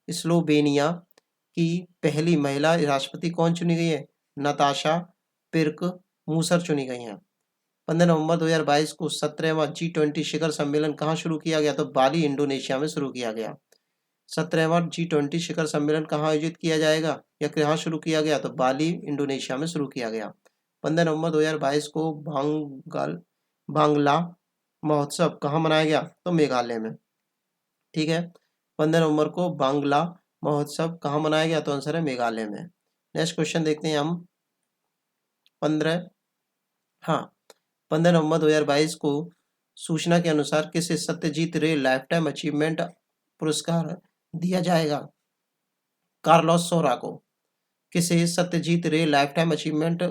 स्लोवेनिया की पहली महिला राष्ट्रपति कौन चुनी गई है? नताशा पिर्क मूसर चुनी गई हैं। 15 नवंबर 2022 को 17वां G20 शिखर सम्मेलन कहाँ शुरू किया गया? तो बाली इंडोनेशिया में शुरू किया गया। 17वां G20 शिखर सम्मेलन कहाँ आयोजित किया जाएगा या कहाँ शुरू किया गया? तो बाली इंडोनेशिया में शुरू किया गया। 15 नवंबर 2022 को बांग्ला महोत्सव कहाँ मनाया गया? तो मेघालय में। ठीक है, 15 नवंबर को बांग्ला महोत्सव कहाँ मनाया गया? तो आंसर है मेघालय में। नेक्स्ट क्वेश्चन देखते हैं हम। 15 नवंबर 2022 को सूचना के अनुसार किसे सत्यजीत रे लाइफटाइम अचीवमेंट पुरस्कार दिया जाएगा? कार्लोस सोरा को। किसे सत्यजीत रे लाइफटाइम अचीवमेंट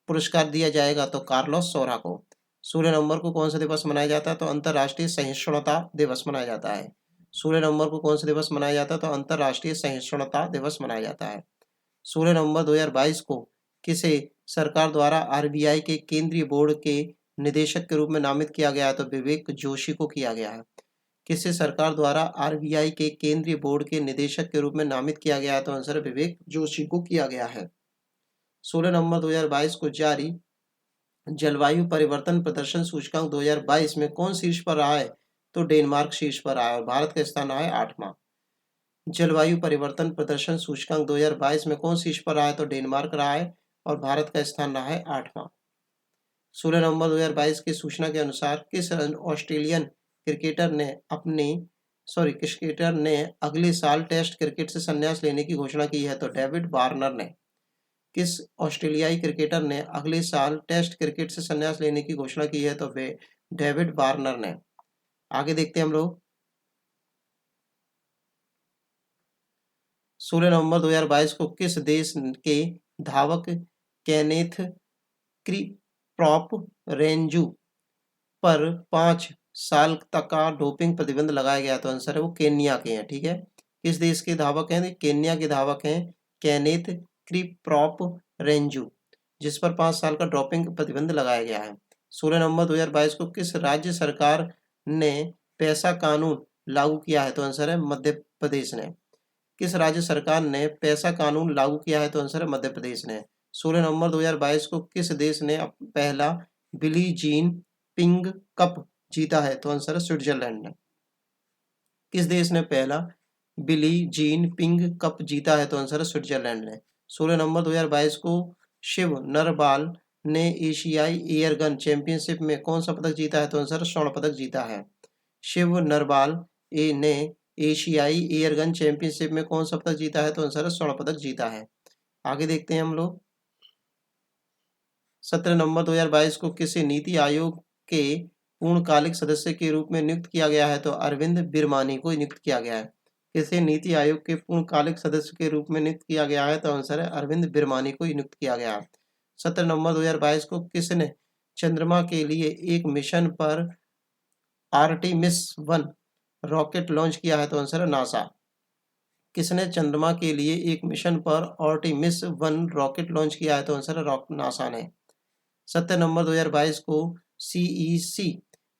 पुरस्कार दिया जाएगा? तो कार्लोस सोरा को। 16 नवंबर को कौन सा दिवस मनाया जाता है? तो अंतर्राष्ट्रीय सहिष्णुता दिवस मनाया जाता है। 16 नवंबर को कौन सा दिवस मनाया जाता है? तो अंतर्राष्ट्रीय सहिष्णुता दिवस मनाया जाता है। 16 नवंबर 2022 को किसे सरकार द्वारा आरबीआई के केंद्रीय बोर्ड के निदेशक के रूप में नामित किया गया है? तो विवेक जोशी को किया गया है। किसे सरकार द्वारा आरबीआई के केंद्रीय बोर्ड के निदेशक के रूप में नामित किया गया है? तो आंसर विवेक जोशी को किया गया है। 16 नवंबर 2022 को जारी जलवायु परिवर्तन प्रदर्शन सूचकांक 2022 में कौन शीर्ष पर रहा है? तो डेनमार्क शीर्ष पर रहा है और भारत का स्थान रहा है 8वां। जलवायु परिवर्तन प्रदर्शन सूचकांक 2022 में कौन शीर्ष पर रहा है? तो डेनमार्क रहा है और भारत का स्थान रहा है 8वां। 16 नवंबर 2022 की सूचना के अनुसार किस ऑस्ट्रेलियन क्रिकेटर ने अगले साल टेस्ट क्रिकेट से संन्यास लेने की घोषणा की है? तो डेविड वार्नर ने। किस ऑस्ट्रेलियाई क्रिकेटर ने अगले साल टेस्ट क्रिकेट से संन्यास लेने की घोषणा की है? तो वे डेविड वार्नर ने। आगे देखते हैं हम लोग। 16 नवंबर 2022 को किस देश के धावक केनेथ क्रीप्रॉप रेंजू पर 5 साल तक का डोपिंग प्रतिबंध लगाया गया? तो आंसर है वो केन्या के हैं। ठीक है, किस देश के धावक हैं? केन्या के धावक हैं केनेथ क्रीप्रॉप रेंजू, जिस पर 5 साल का डोपिंग प्रतिबंध लगाया गया है। 16 नवंबर 2022 को किस राज्य सरकार ने पैसा कानून लागू किया है? तो आंसर है मध्य प्रदेश ने। किस राज्य सरकार ने पैसा कानून लागू किया है? तो आंसर है मध्य प्रदेश ने। 16 नवंबर 2022 को किस देश ने पहला बिली जीन पिंग कप जीता है? तो आंसर है स्विट्जरलैंड ने। किस देश ने पहला बिली जीन पिंग कप जीता है? तो आंसर है स्विट्जरलैंड ने। 16 नवंबर 2022 को शिव नरवाल ने एशियाई एयरगन चैंपियनशिप में कौन सा पदक जीता है? तो आंसर स्वर्ण पदक जीता है। शिव नरवाल ने एशियाई एयरगन चैंपियनशिप में कौन सा पदक जीता है? तो आंसर स्वर्ण पदक जीता है। आगे देखते हैं हम लोग। 17 नवंबर 2022 को किसी नीति आयोग के पूर्णकालिक सदस्य के रूप में नियुक्त किया गया है? तो अरविंद बिरमानी को नियुक्त किया गया है। किसे नीति आयोग के पूर्णकालिक सदस्य के रूप में नियुक्त किया गया है? तो आंसर है अरविंद बिरमानी को नियुक्त किया गया है। 17 नवंबर 2022 को किसने चंद्रमा के लिए एक मिशन पर आर्टेमिस 1 रॉकेट लॉन्च किया है? तो आंसर है नासा। किसने चंद्रमा के लिए एक मिशन पर आर्टेमिस 1 रॉकेट लॉन्च किया है? तो आंसर है नासा ने। 17 नवंबर 2022 को सीईसी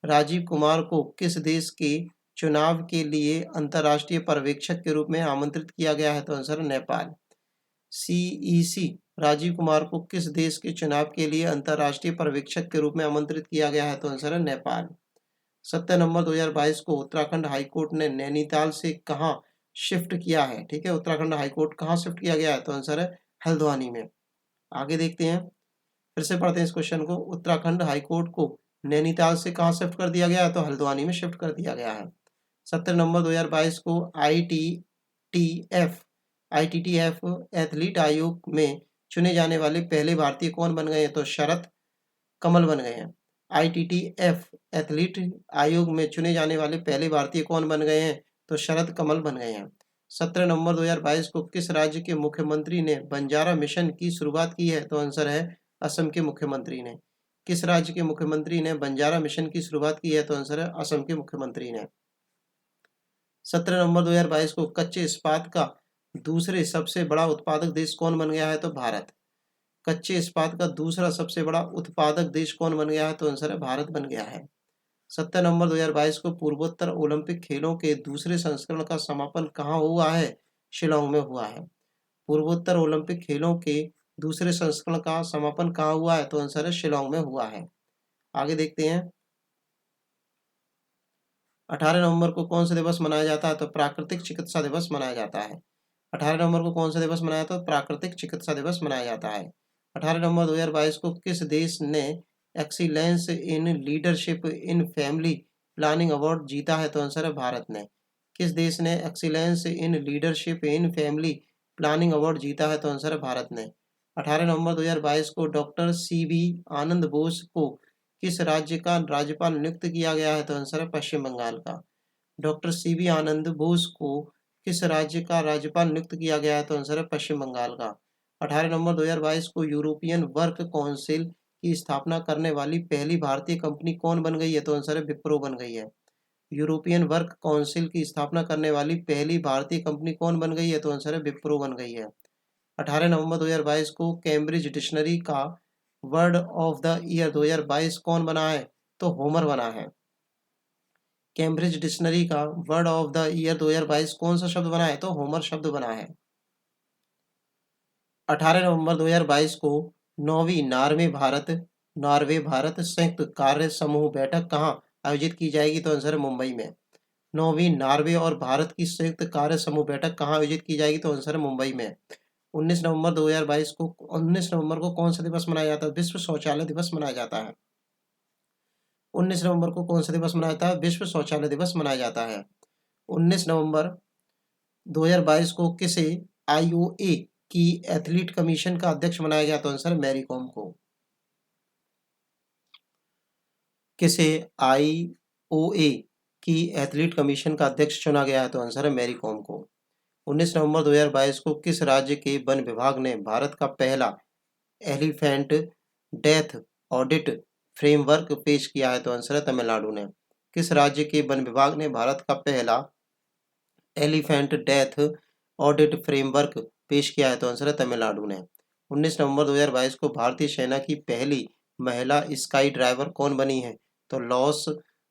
राजीव कुमार को किस देश के चुनाव के लिए अंतर्राष्ट्रीय पर्यवेक्षक के रूप में आमंत्रित किया गया है? तो आंसर है नेपाल। सीईसी राजीव कुमार को किस देश के चुनाव के लिए अंतर्राष्ट्रीय पर्यवेक्षक के रूप में आमंत्रित किया गया है? तो आंसर है नेपाल। 17 नवंबर 2022 को उत्तराखंड हाईकोर्ट ने नैनीताल से कहाँ शिफ्ट किया है? ठीक है, उत्तराखंड हाईकोर्ट कहाँ शिफ्ट किया गया है? तो आंसर है हल्द्वानी में। आगे देखते हैं, फिर से पढ़ते हैं इस क्वेश्चन को। उत्तराखंड हाईकोर्ट को नैनीताल से कहाँ शिफ्ट कर दिया गया है? तो हल्द्वानी में शिफ्ट कर दिया गया है। 17 नवंबर 2022 को ITTF ITTF एथलीट आयोग में चुने जाने वाले पहले भारतीय कौन बन गए हैं? तो शरत कमल बन गए हैं। ITTF एथलीट आयोग में चुने जाने वाले पहले भारतीय कौन बन गए हैं? तो शरद कमल बन गए हैं। 17 नवंबर 2022 को किस राज्य के मुख्यमंत्री ने बंजारा मिशन की शुरुआत की है? तो आंसर है असम के मुख्यमंत्री ने। किस राज्य के मुख्यमंत्री ने बंजारा मिशन की शुरुआत की है? तो आंसर है असम के मुख्यमंत्री ने। 17 नवंबर 2022 को कच्चे इस्पात का दूसरे सबसे बड़ा उत्पादक देश कौन बन गया है? तो भारत। कच्चे इस्पात का दूसरा सबसे बड़ा उत्पादक देश कौन बन गया है? तो आंसर है भारत बन गया है। 17 नवंबर 2022 को पूर्वोत्तर ओलंपिक खेलों के दूसरे संस्करण का समापन कहाँ हुआ है? शिलांग में हुआ है। पूर्वोत्तर ओलंपिक खेलों के दूसरे संस्करण का समापन कहाँ हुआ है? तो आंसर है शिलांग में हुआ है। आगे देखते हैं। 18 नवंबर को कौन सा दिवस मनाया जाता है? तो प्राकृतिक चिकित्सा दिवस मनाया जाता है। 18 नवंबर को कौन सा दिवस मनाया जाता है? प्राकृतिक चिकित्सा दिवस मनाया जाता है। 18 नवंबर 2022 को किस देश ने excellence in leadership in family planning award जीता है? तो आंसर है भारत ने। किस देश ने excellence in leadership in family planning award जीता है? तो आंसर है भारत ने। 18 नवंबर 2022 को डॉक्टर CB आनंद बोस को किस राज्य का राज्यपाल नियुक्त किया गया है? तो आंसर है पश्चिम बंगाल का। डॉक्टर CB आनंद बोस को किस राज्य का राज्यपाल नियुक्त किया गया है? तो आंसर है पश्चिम बंगाल का। 18 नवंबर 2022 को यूरोपियन वर्क काउंसिल की स्थापना करने वाली पहली भारतीय कंपनी कौन बन गई है? तो आंसर है विप्रो बन गई है। यूरोपियन वर्क काउंसिल की स्थापना करने वाली पहली भारतीय कंपनी कौन बन गई है? तो आंसर है विप्रो बन गई है। 18 नवंबर 2022 को कैम्ब्रिज डिक्शनरी का वर्ड ऑफ द ईयर 2022 कौन बना है? तो होमर बना है। कैम्ब्रिज डिक्शनरी का वर्ड ऑफ द ईयर 2022 कौन सा शब्द बना है? तो होमर शब्द बना है। 18 नवंबर 2022 को नौवीं नॉर्वे भारत संयुक्त कार्य समूह बैठक कहाँ आयोजित की जाएगी? तो आंसर है मुंबई में। नौवीं नॉर्वे और भारत की संयुक्त कार्य समूह बैठक कहाँ आयोजित की जाएगी? तो आंसर है मुंबई में। 19 नवंबर 2022 को 19 नवंबर को कौन सा दिवस मनाया जाता है? विश्व शौचालय दिवस मनाया जाता है। 19 नवंबर को कौन सा दिवस मनाया जाता है? विश्व शौचालय दिवस मनाया जाता है। 19 नवंबर 2022 को किसे IOA की एथलीट कमीशन का अध्यक्ष बनाया गया? तो आंसर मैरी कॉम को। किसे IOA की एथलीट कमीशन का अध्यक्ष चुना गया है? तो आंसर है मैरी कॉम को। 19 नवंबर 2022 को किस राज्य के वन विभाग ने भारत का पहला एलिफेंट डेथ ऑडिट फ्रेमवर्क पेश किया है? तो आंसर है तमिलनाडु ने। किस राज्य के वन विभाग ने भारत का पहला एलिफेंट डेथ ऑडिट फ्रेमवर्क पेश किया है? तो आंसर है तमिलनाडु ने। 19 नवंबर 2022 को भारतीय सेना की पहली महिला स्काई ड्राइवर कौन बनी है? तो लॉस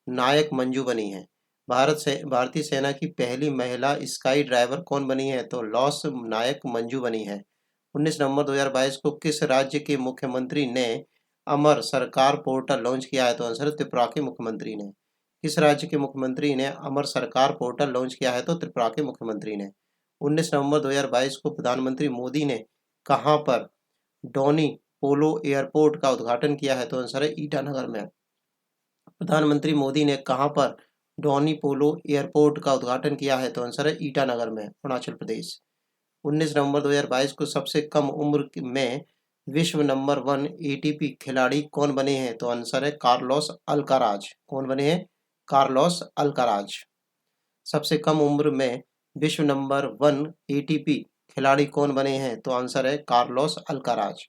नायक मंजू बनी है। भारतीय सेना की पहली महिला स्काई ड्राइवर कौन बनी है? तो लॉस नायक मंजू बनी है। 19 नवंबर 2022 को किस राज्य के मुख्यमंत्री ने अमर सरकार पोर्टल लॉन्च किया है? तो आंसर त्रिपुरा के मुख्यमंत्री ने। किस राज्य के मुख्यमंत्री ने अमर सरकार पोर्टल लॉन्च किया है? तो त्रिपुरा के मुख्यमंत्री ने। 19 नवंबर 2022 को प्रधानमंत्री मोदी ने कहां पर डोनी पोलो एयरपोर्ट का उद्घाटन किया है? तो आंसर है ईटानगर में। प्रधानमंत्री मोदी ने कहां पर डोनी पोलो एयरपोर्ट का उद्घाटन किया है? तो आंसर है ईटानगर में, अरुणाचल प्रदेश। 19 नवंबर 2022 को सबसे कम उम्र में विश्व नंबर 1 ATP खिलाड़ी कौन बने हैं? तो आंसर है कार्लोस अल्काराज। कौन बने हैं? Carlos Alcaraz. सबसे कम उम्र में विश्व नंबर 1 ATP खिलाड़ी कौन बने हैं? तो आंसर है कार्लोस अल्काराज।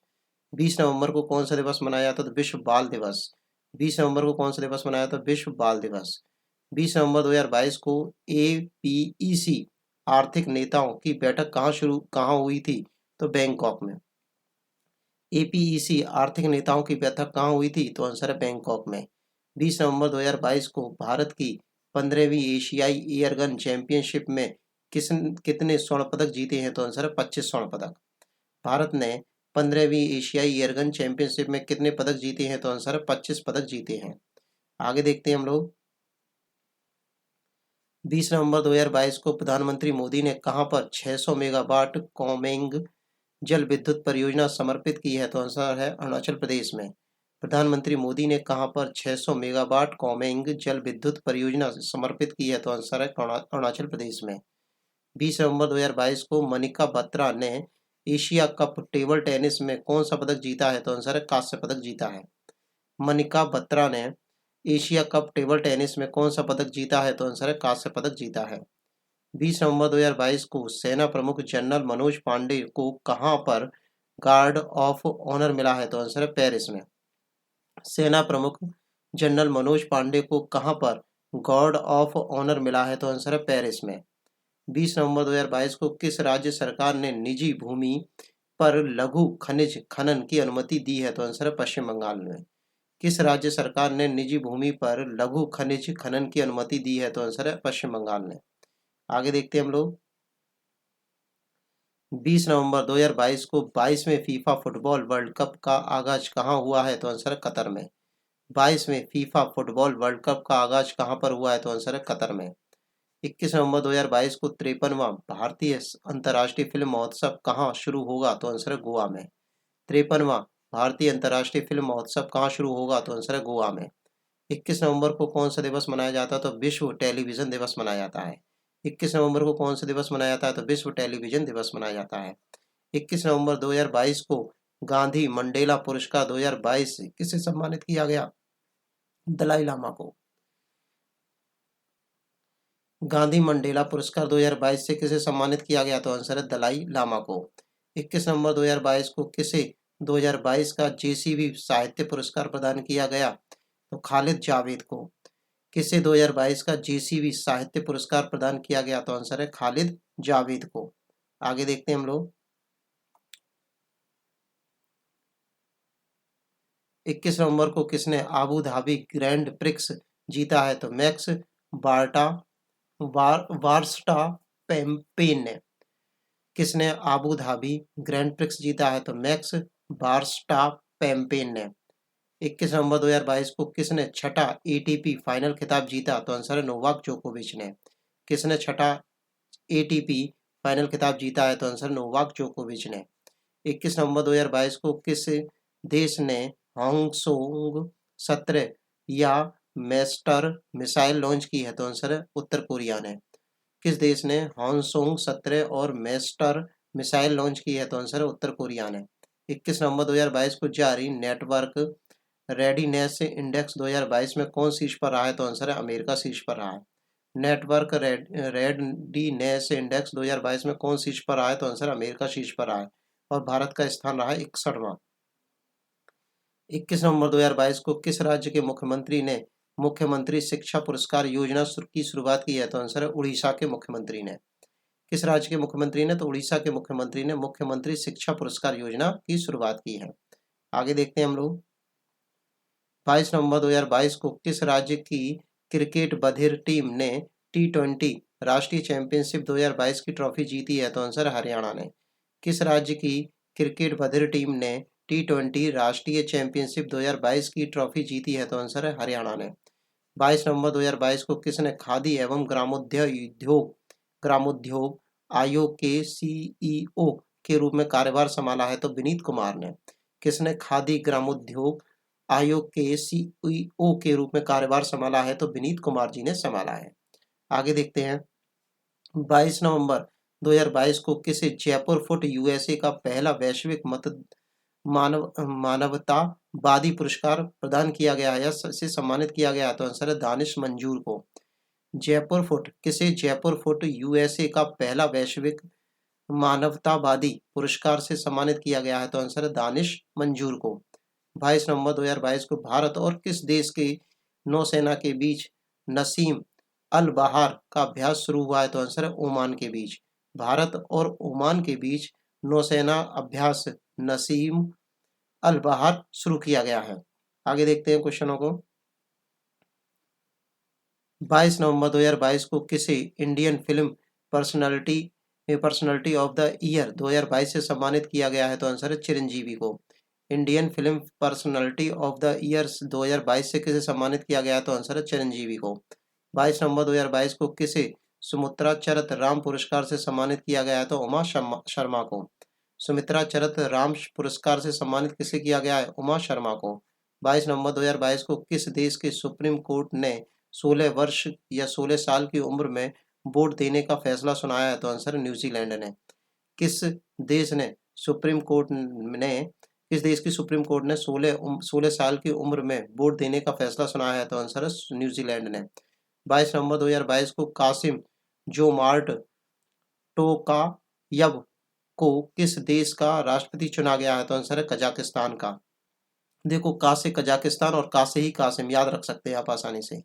20 नवंबर को कौन सा दिवस मनाया जाता है? तो विश्व बाल दिवस। 20 नवंबर को कौन सा दिवस मनाया जाता है? विश्व बाल दिवस। 20 नवंबर 2022 को APEC आर्थिक नेताओं की बैठक कहाँ हुई थी? तो बैंकॉक में। APEC आर्थिक नेताओं की बैठक कहाँ हुई थी? तो आंसर है बैंकॉक में। 20 नवंबर 2022 को भारत की 15वीं एशियाई एयरगन चैंपियनशिप में कितने स्वर्ण पदक जीते हैं? तो आंसर है 25 स्वर्ण पदक। भारत ने 15वीं एशियाई एयरगन चैंपियनशिप में कितने पदक जीते हैं? तो आंसर है 25 पदक जीते हैं। आगे देखते हैं हम लोग। 20 नवंबर 2022 को प्रधानमंत्री मोदी ने कहां पर 600 मेगावाट कोमेंग जल विद्युत परियोजना समर्पित की है? तो आंसर है अरुणाचल प्रदेश में। प्रधानमंत्री मोदी ने कहां पर 600 मेगावाट कोमेंग जल विद्युत परियोजना समर्पित की है? तो आंसर है अरुणाचल प्रदेश में। 20 नवंबर 2022 को मनिका बत्रा ने एशिया कप टेबल टेनिस में कौन सा पदक जीता है? तो आंसर है कांस्य पदक जीता है। मनिका बत्रा ने एशिया कप टेबल टेनिस में कौन सा पदक जीता है? तो आंसर है कांस्य पदक जीता है। 20 नवंबर 2022 को सेना प्रमुख जनरल मनोज पांडे को कहां पर गार्ड ऑफ ऑनर मिला है? तो आंसर है पेरिस में। सेना प्रमुख जनरल मनोज पांडे को कहां पर गार्ड ऑफ ऑनर मिला है? तो आंसर है पेरिस में। 20 नवंबर 2022 को किस राज्य सरकार ने निजी भूमि पर लघु खनिज खनन की अनुमति दी है? तो आंसर है पश्चिम बंगाल में। किस राज्य सरकार ने निजी भूमि पर लघु खनिज खनन की अनुमति दी है? तो आंसर है पश्चिम बंगाल ने। आगे देखते हैं हम लोग। 20 नवंबर 2022 को 22वें फीफा फुटबॉल वर्ल्ड कप का आगाज कहां हुआ है? तो आंसर है कतर में। 22वें फीफा फुटबॉल वर्ल्ड कप का आगाज कहां पर हुआ है? तो आंसर है कतर में। 21 नवंबर 2022 को 53वां भारतीय अंतर्राष्ट्रीय फिल्म महोत्सव कहाँ शुरू होगा? तो आंसर है गोवा में। 53वां भारतीय अंतर्राष्ट्रीय फिल्म महोत्सव कहाँ शुरू होगा? तो आंसर है गोवा में। 21 नवंबर को कौन सा दिवस मनाया जाता है? तो विश्व टेलीविजन दिवस मनाया जाता है। 21 नवंबर को कौन सा दिवस मनाया जाता है? तो विश्व टेलीविजन दिवस मनाया जाता है। 21 नवंबर 2022 को गांधी मंडेला पुरस्कार 2022 किसे सम्मानित किया गया? दलाई लामा को। गांधी मंडेला पुरस्कार 2022 से किसे सम्मानित किया गया? तो आंसर है दलाई लामा को। 21 नवंबर 2022 को किसे 2022 का जेसीबी साहित्य पुरस्कार प्रदान किया गया? तो खालिद जावेद को। किसे 2022 का जेसीबी साहित्य पुरस्कार प्रदान किया गया? तो आंसर है खालिद जावेद को। आगे देखते हैं हम लोग। 21 नवंबर को किसने आबू धाबी ग्रैंड प्रिक्स जीता है? तो मैक्स बार्टा वार्स्टा पेन ने। किसने आबू धाबी ग्रैंड प्रिक्स जीता है? तो मैक्स बार्स्टा पेम्पेन ने। 21 नवंबर 2022 को किसने छठा एटीपी फाइनल खिताब जीता? तो आंसर है नोवाक जोकोविच ने। किसने छठा एटीपी फाइनल खिताब जीता है? तो आंसर नोवाक जोकोविच ने। 21 नवंबर 2022 को किस देश ने हांगसोंग 17 या मेस्टर मिसाइल लॉन्च की है? तो आंसर है उत्तर कोरिया ने। किस देश ने हांगसोंग 17 और मेस्टर मिसाइल लॉन्च की है? तो आंसर है उत्तर कोरिया ने। 21 नवंबर 2022 को जारी नेटवर्क रेडीनेस इंडेक्स 2022 में कौन शीर्ष पर रहा है? तो आंसर है अमेरिका शीर्ष पर रहा है। नेटवर्क रेडीनेस इंडेक्स 2022 में कौन शीर्ष पर रहा है? तो आंसर अमेरिका शीर्ष पर रहा है और भारत का स्थान रहा है 61वां। 21 नवंबर 2022 को किस राज्य के मुख्यमंत्री ने मुख्यमंत्री शिक्षा पुरस्कार योजना की शुरुआत की है? तो आंसर है उड़ीसा के मुख्यमंत्री ने। किस राज्य के मुख्यमंत्री ने? तो उड़ीसा के मुख्यमंत्री ने मुख्यमंत्री शिक्षा पुरस्कार योजना की शुरुआत की है। आगे देखते हैं हम लोग। 22 नवंबर 2022 को किस राज्य की क्रिकेट बधिर टीम ने T20 राष्ट्रीय चैंपियनशिप 2022 की ट्रॉफी जीती है? तो आंसर हरियाणा ने। किस राज्य की क्रिकेट बधिर टीम ने T20 राष्ट्रीय चैंपियनशिप 2022 की ट्रॉफी जीती है? तो आंसर है हरियाणा ने। 22 नवंबर 2022 को किसने खादी एवं ग्रामोद्योग आयोग के सीईओ के रूप में कार्यभार संभाला है? तो विनीत कुमार ने। किसने खादी ग्रामोद्योग आयोग के सीईओ के रूप में कार्यभार संभाला है? तो विनीत कुमार जी ने संभाला है। आगे देखते हैं। 22 नवंबर 2022 को किसे जयपुर फुट यूएसए का पहला वैश्विक मानवतावादी पुरस्कार प्रदान किया गया है या से सम्मानित किया गया है? तो आंसर है दानिश मंजूर को। जयपुर फुट यूएसए का पहला वैश्विक मानवतावादी पुरस्कार से सम्मानित किया गया है? तो आंसर है दानिश मंजूर को। 22 नवंबर 2022 को भारत और किस देश के नौसेना के बीच नसीम अल बहार का अभ्यास शुरू हुआ है? तो आंसर है ओमान के बीच। भारत और ओमान के बीच नौसेना अभ्यास नसीम अल बहार शुरू किया गया है। आगे देखते हैं क्वेश्चनों को। 22 नवंबर 2022 को किसे Indian film personality of the year 2022 से सम्मानित किया गया है? तो आंसर है चिरंजीवी को। Indian film personality of the year 2022 से किसे सम्मानित किया गया है? तो आंसर है चिरंजीवी को। 22 नवंबर 2022 को किसे सुमित्रा चरत राम पुरस्कार से सम्मानित किया गया है? तो उमा शर्मा को। सुमित्रा चरत राम पुरस्कार से सम्मानित किसे किया गया है? उमा शर्मा को। 22 नवंबर 2022 को किस देश के सुप्रीम कोर्ट ने 16 वर्ष या 16 साल की उम्र में वोट देने का फैसला सुनाया है? तो आंसर है न्यूजीलैंड ने। किस देश ने सुप्रीम कोर्ट ने किस देश की सुप्रीम कोर्ट ने 16 साल की उम्र में वोट देने का फैसला सुनाया है? तो आंसर है न्यूजीलैंड ने। 22 नवंबर 2022 को कासिम जोमार्ट टोकायव को किस देश का राष्ट्रपति चुना गया है? तो आंसर है कजाकिस्तान का। देखो, का से कजाकिस्तान और का से ही कासिम याद रख सकते हैं आप आसानी से।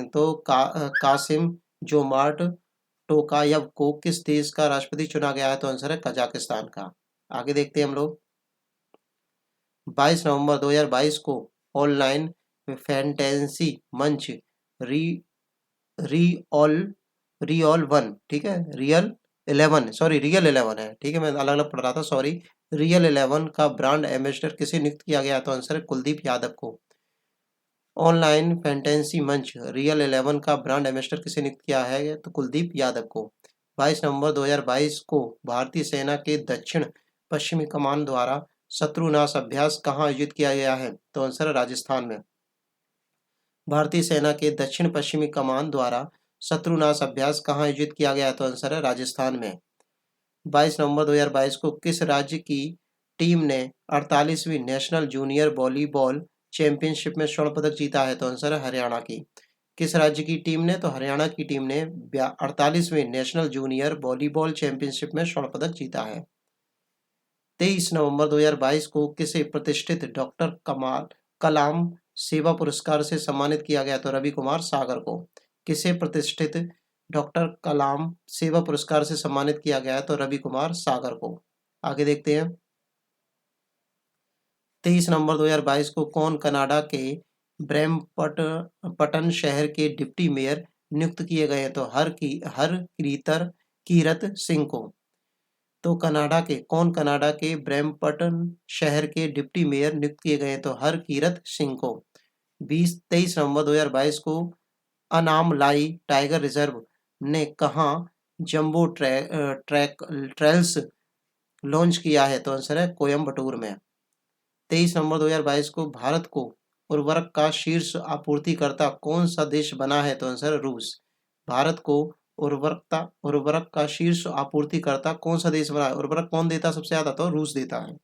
तो कासिम जोमार्ट टोकायव को किस देश का राष्ट्रपति चुना गया है? तो आंसर है कजाकिस्तान का। आगे देखते हैं हम लोग। 22 नवंबर 2022 को ऑनलाइन फैंटेसी मंच री रियल रियल वन, ठीक है, रियल 11 है, ठीक है, मैं अलग अलग पढ़ रहा था, सॉरी। रियल 11 का ब्रांड एम्बेसडर किसे नियुक्त किया गया? तो आंसर है कुलदीप यादव को। ऑनलाइन फैंटेसी मंच रियल 11 का ब्रांड एम्बेसडर किसे नियुक्त किया है? तो कुलदीप यादव को। 22 नवंबर 2022 को भारतीय सेना के दक्षिण पश्चिमी कमान द्वारा शत्रुनाश अभ्यास कहाँ आयोजित किया गया है? तो आंसर है राजस्थान में। भारतीय सेना के दक्षिण पश्चिमी कमान द्वारा शत्रुनाश अभ्यास कहाँ आयोजित किया गया? तो आंसर है राजस्थान में। 22 नवंबर 2022 को किस राज्य की टीम ने 48वीं नेशनल जूनियर वॉलीबॉल चैंपियनशिप में स्वर्ण पदक जीता है? तो आंसर है हरियाणा की। किस राज्य की टीम ने? तो हरियाणा की टीम ने 48वीं नेशनल जूनियर वॉलीबॉल चैंपियनशिप में स्वर्ण पदक जीता है। 23 नवंबर 2022 को किसे प्रतिष्ठित डॉक्टर कलाम सेवा पुरस्कार से सम्मानित किया गया? तो रवि कुमार सागर को। किसे प्रतिष्ठित डॉक्टर कलाम सेवा पुरस्कार से सम्मानित किया गया है? तो रवि कुमार सागर को। आगे देखते हैं। 23 नवंबर 2022 को कौन कनाडा के ब्रैम्पटन शहर के डिप्टी मेयर नियुक्त किए गए हैं? तो कीरत सिंह को। तो कनाडा के ब्रैम्पटन शहर के डिप्टी मेयर नियुक्त किए गए हैं? तो कीरत सिंह को। 23 नवंबर 2022 को अनामलाई टाइगर रिजर्व ने कहाँ जंबो ट्रेल्स लॉन्च किया है? तो आंसर है कोयम्बटूर में। 23 नवंबर 2022 को भारत को उर्वरक का शीर्ष आपूर्तिकर्ता कौन सा देश बना है? तो आंसर है रूस। भारत को उर्वरक का शीर्ष आपूर्तिकर्ता कौन सा देश बना है? उर्वरक कौन देता है सबसे ज्यादा? तो रूस देता है।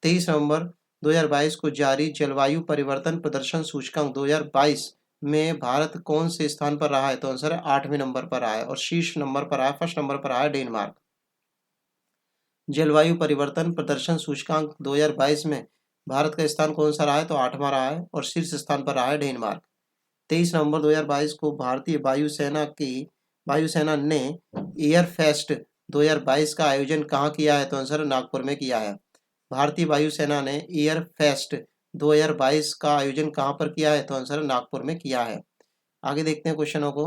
23 नवंबर 2022 को जारी जलवायु परिवर्तन प्रदर्शन सूचकांक 2022 में भारत कौन से स्थान पर रहा है? तो आंसर है 8वें नंबर पर रहा है और शीर्ष नंबर पर आया, फर्स्ट नंबर पर आया डेनमार्क। जलवायु परिवर्तन प्रदर्शन सूचकांक 2022 में भारत का स्थान कौन सा रहा है? तो 8वां रहा है और शीर्ष स्थान पर रहा है डेनमार्क। 23 नवंबर 2022 को भारतीय वायुसेना ने एयर फेस्ट 2022 का आयोजन कहाँ किया है? तो आंसर नागपुर में किया है। भारतीय वायुसेना ने एयर फेस्ट 2022 का आयोजन कहाँ पर किया है? तो आंसर नागपुर में किया है। आगे देखते हैं क्वेश्चनों को।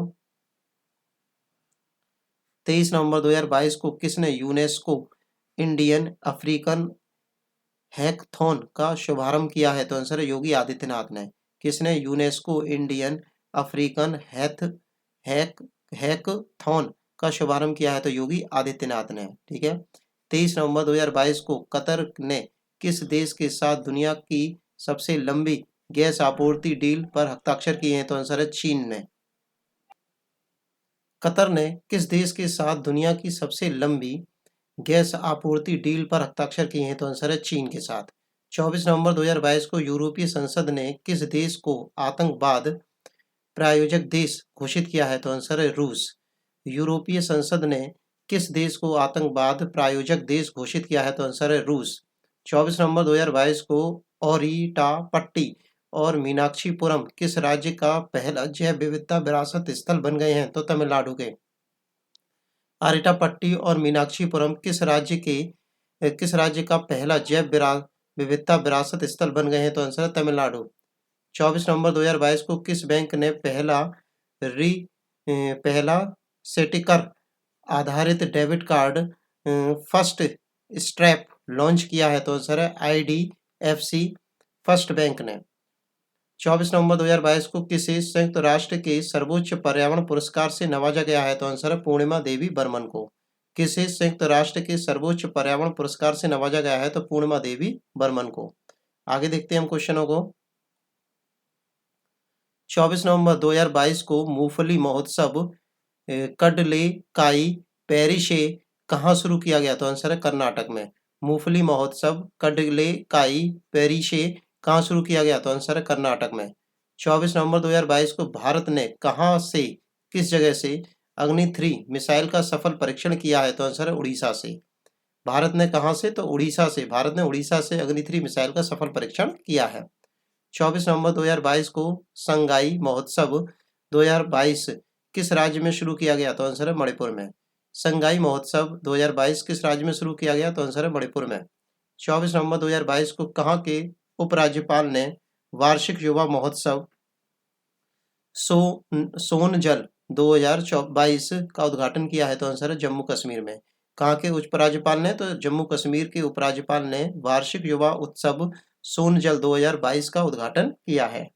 23 नवंबर 2022 को किसने यूनेस्को इंडियन अफ्रीकन हैकथॉन का शुभारंभ किया है? तो आंसर है योगी आदित्यनाथ ने। किसने यूनेस्को इंडियन अफ्रीकन हैकथॉन का शुभारंभ किया है? तो योगी आदित्यनाथ ने, ठीक है। 23 नवंबर 2022 को कतर ने किस देश के साथ दुनिया की सबसे लंबी गैस आपूर्ति डील पर हस्ताक्षर किए हैं? तो आंसर है चीन ने। कतर ने किस देश के साथ दुनिया की सबसे लंबी गैस आपूर्ति डील पर हस्ताक्षर किए हैं? तो आंसर है चीन के साथ। 24 नवंबर 2022 को यूरोपीय संसद ने किस देश को आतंकवाद प्रायोजक देश घोषित किया है? तो आंसर है रूस। यूरोपीय संसद ने किस देश को आतंकवाद प्रायोजक देश घोषित किया है? तो आंसर है रूस। 24 नवंबर 2022 को ओरिटापट्टी और मीनाक्षीपुरम किस राज्य का पहला जैव विविधता विरासत स्थल बन गए हैं? तो तमिलनाडु के। अरिटापट्टी और मीनाक्षीपुरम किस राज्य का पहला जैव विविधता विरासत स्थल बन गए हैं? तो आंसर है तमिलनाडु। 24 नवंबर 2022 को किस बैंक ने पहला सेटिकर आधारित debit card first strap launch किया है? तो आंसर है IDFC फर्स्ट बैंक ने। 24 नवंबर 2022 को किसे संयुक्त राष्ट्र के सर्वोच्च पर्यावरण पुरस्कार से नवाजा गया है? तो आंसर है पूर्णिमा देवी बर्मन को। किसे संयुक्त राष्ट्र के सर्वोच्च पर्यावरण पुरस्कार से नवाजा गया है? तो पूर्णिमा देवी बर्मन को। आगे देखते हैं हम क्वेश्चनों को। 24 नवंबर 2022 को मूंगफली महोत्सव कडलेकाई पेरिशे कहाँ शुरू किया गया? तो आंसर है कर्नाटक में। मूंगफली महोत्सव कडलेकाई पेरिशे कहाँ शुरू किया गया? तो आंसर है कर्नाटक में। 24 नवंबर 2022 को भारत ने कहाँ से, किस जगह से अग्नि 3 मिसाइल का सफल परीक्षण किया है? तो आंसर है उड़ीसा से। भारत ने कहाँ से? तो उड़ीसा से। भारत ने उड़ीसा से अग्नि 3 मिसाइल का सफल परीक्षण किया है। 24 नवंबर 2022 को संगाई महोत्सव 2022 किस राज्य में शुरू किया गया? तो आंसर है मणिपुर में। संगाई महोत्सव 2022 किस राज्य में शुरू किया गया? तो आंसर है मणिपुर में। 24 नवंबर 2022 को कहाँ के उपराज्यपाल ने वार्षिक युवा महोत्सव सोनजल 2022 का उद्घाटन किया है? तो आंसर है जम्मू कश्मीर में। कहाँ के उपराज्यपाल ने? तो जम्मू कश्मीर के उपराज्यपाल ने वार्षिक युवा उत्सव सोनजल 2022 का उद्घाटन किया है।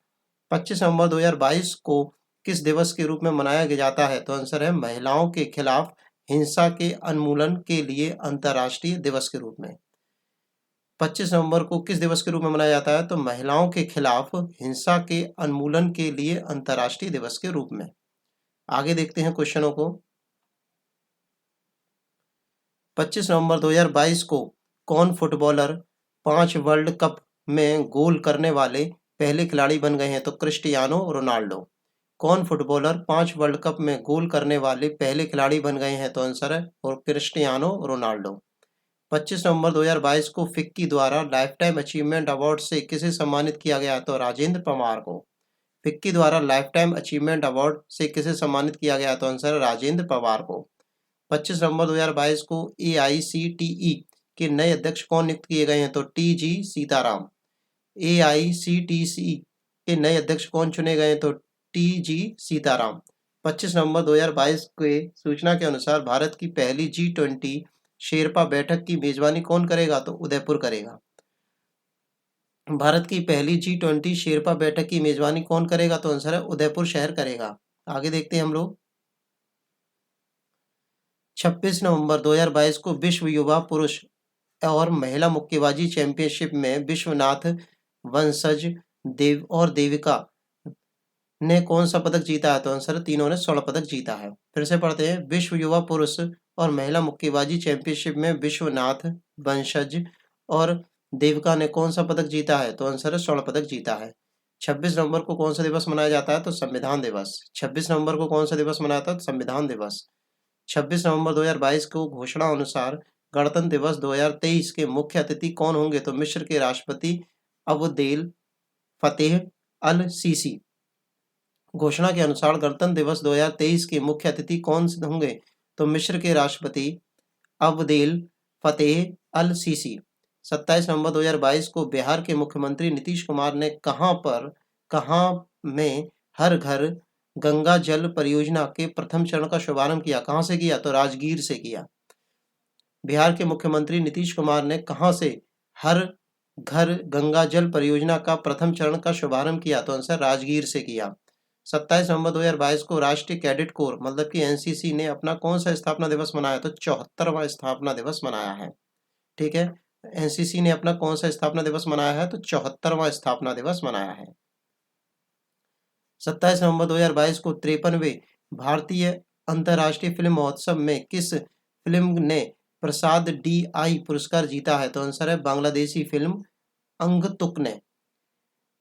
25 नवंबर 2022 को किस दिवस के रूप में मनाया जाता है? तो आंसर है महिलाओं के खिलाफ हिंसा के उन्मूलन के लिए अंतर्राष्ट्रीय दिवस के रूप में। 25 नवंबर को किस दिवस के रूप में मनाया जाता है? तो महिलाओं के खिलाफ हिंसा के उन्मूलन के लिए अंतर्राष्ट्रीय दिवस के रूप में। आगे देखते हैं क्वेश्चनों को। 25 नवंबर 2022 को कौन फुटबॉलर 5 वर्ल्ड कप में गोल करने वाले पहले खिलाड़ी बन गए हैं? तो क्रिस्टियानो रोनाल्डो। कौन फुटबॉलर 5 वर्ल्ड कप में गोल करने वाले पहले खिलाड़ी बन गए हैं? तो आंसर है और क्रिस्टियानो रोनाल्डो। 25 नवंबर 2022 को फिक्की द्वारा लाइफ टाइम अचीवमेंट अवार्ड से किसे सम्मानित किया गया? तो राजेंद्र पवार को। फिक्की द्वारा लाइफ टाइम अचीवमेंट अवार्ड से किसे सम्मानित किया गया? तो आंसर है राजेंद्र पवार को। 25 नवंबर 2022 को AICTE के नए अध्यक्ष कौन नियुक्त किए गए हैं? तो TG सीताराम। AICTE के नए अध्यक्ष कौन चुने गए हैं? तो TG सीताराम। 25 नवंबर 2022 के सूचना के अनुसार भारत की पहली G20 शेरपा बैठक की मेजबानी कौन करेगा? तो उदयपुर करेगा। भारत की पहली G20 शेरपा बैठक की मेजबानी कौन करेगा? तो आंसर है उदयपुर शहर करेगा। आगे देखते हैं हम लोग। 26 नवंबर 2022 को विश्व युवा पुरुष और महिला मुक्केबाजी चैंपियनशिप में विश्वनाथ वंशज देव और देविका ने कौन सा पदक जीता है? तो आंसर है तीनों ने स्वर्ण पदक जीता है। फिर से पढ़ते हैं। विश्व युवा पुरुष और महिला मुक्केबाजी चैंपियनशिप में विश्वनाथ वंशज और देविका ने कौन सा पदक जीता है? तो आंसर है स्वर्ण पदक जीता है। 26 नवंबर को कौन सा दिवस मनाया जाता है? तो संविधान दिवस। 26 नवंबर को कौन सा दिवस मनाया जाता है? तो संविधान दिवस। 26 नवंबर 2022 को घोषणा अनुसार गणतंत्र दिवस 2023 के मुख्य अतिथि कौन होंगे? तो मिस्र के राष्ट्रपति अब्देल फतेह अल सीसी। घोषणा के अनुसार गणतंत्र दिवस 2023 के मुख्य अतिथि कौन होंगे? तो मिस्र के राष्ट्रपति अब्देल फतेह अल सीसी। 27 नवंबर 2022 को बिहार के मुख्यमंत्री नीतीश कुमार ने कहाँ में हर घर गंगा जल परियोजना के प्रथम चरण का शुभारंभ किया? कहाँ से किया? तो राजगीर से किया। बिहार के मुख्यमंत्री नीतीश कुमार ने कहाँ से हर घर गंगा जल परियोजना का प्रथम चरण का शुभारंभ किया? तो आंसर राजगीर से किया। 27 नवंबर 2022 को राष्ट्रीय कैडेट कोर मतलब कि एनसीसी ने अपना कौन सा स्थापना दिवस मनाया? तो 74वां स्थापना दिवस मनाया है। ठीक है, एनसीसी ने अपना कौन सा स्थापना दिवस मनाया है? तो 74वां स्थापना दिवस मनाया है। 27 नवंबर 2022 को 53वें भारतीय अंतर्राष्ट्रीय फिल्म महोत्सव में किस फिल्म ने प्रसाद DI पुरस्कार जीता है? तो आंसर है बांग्लादेशी फिल्म अंगतुक ने।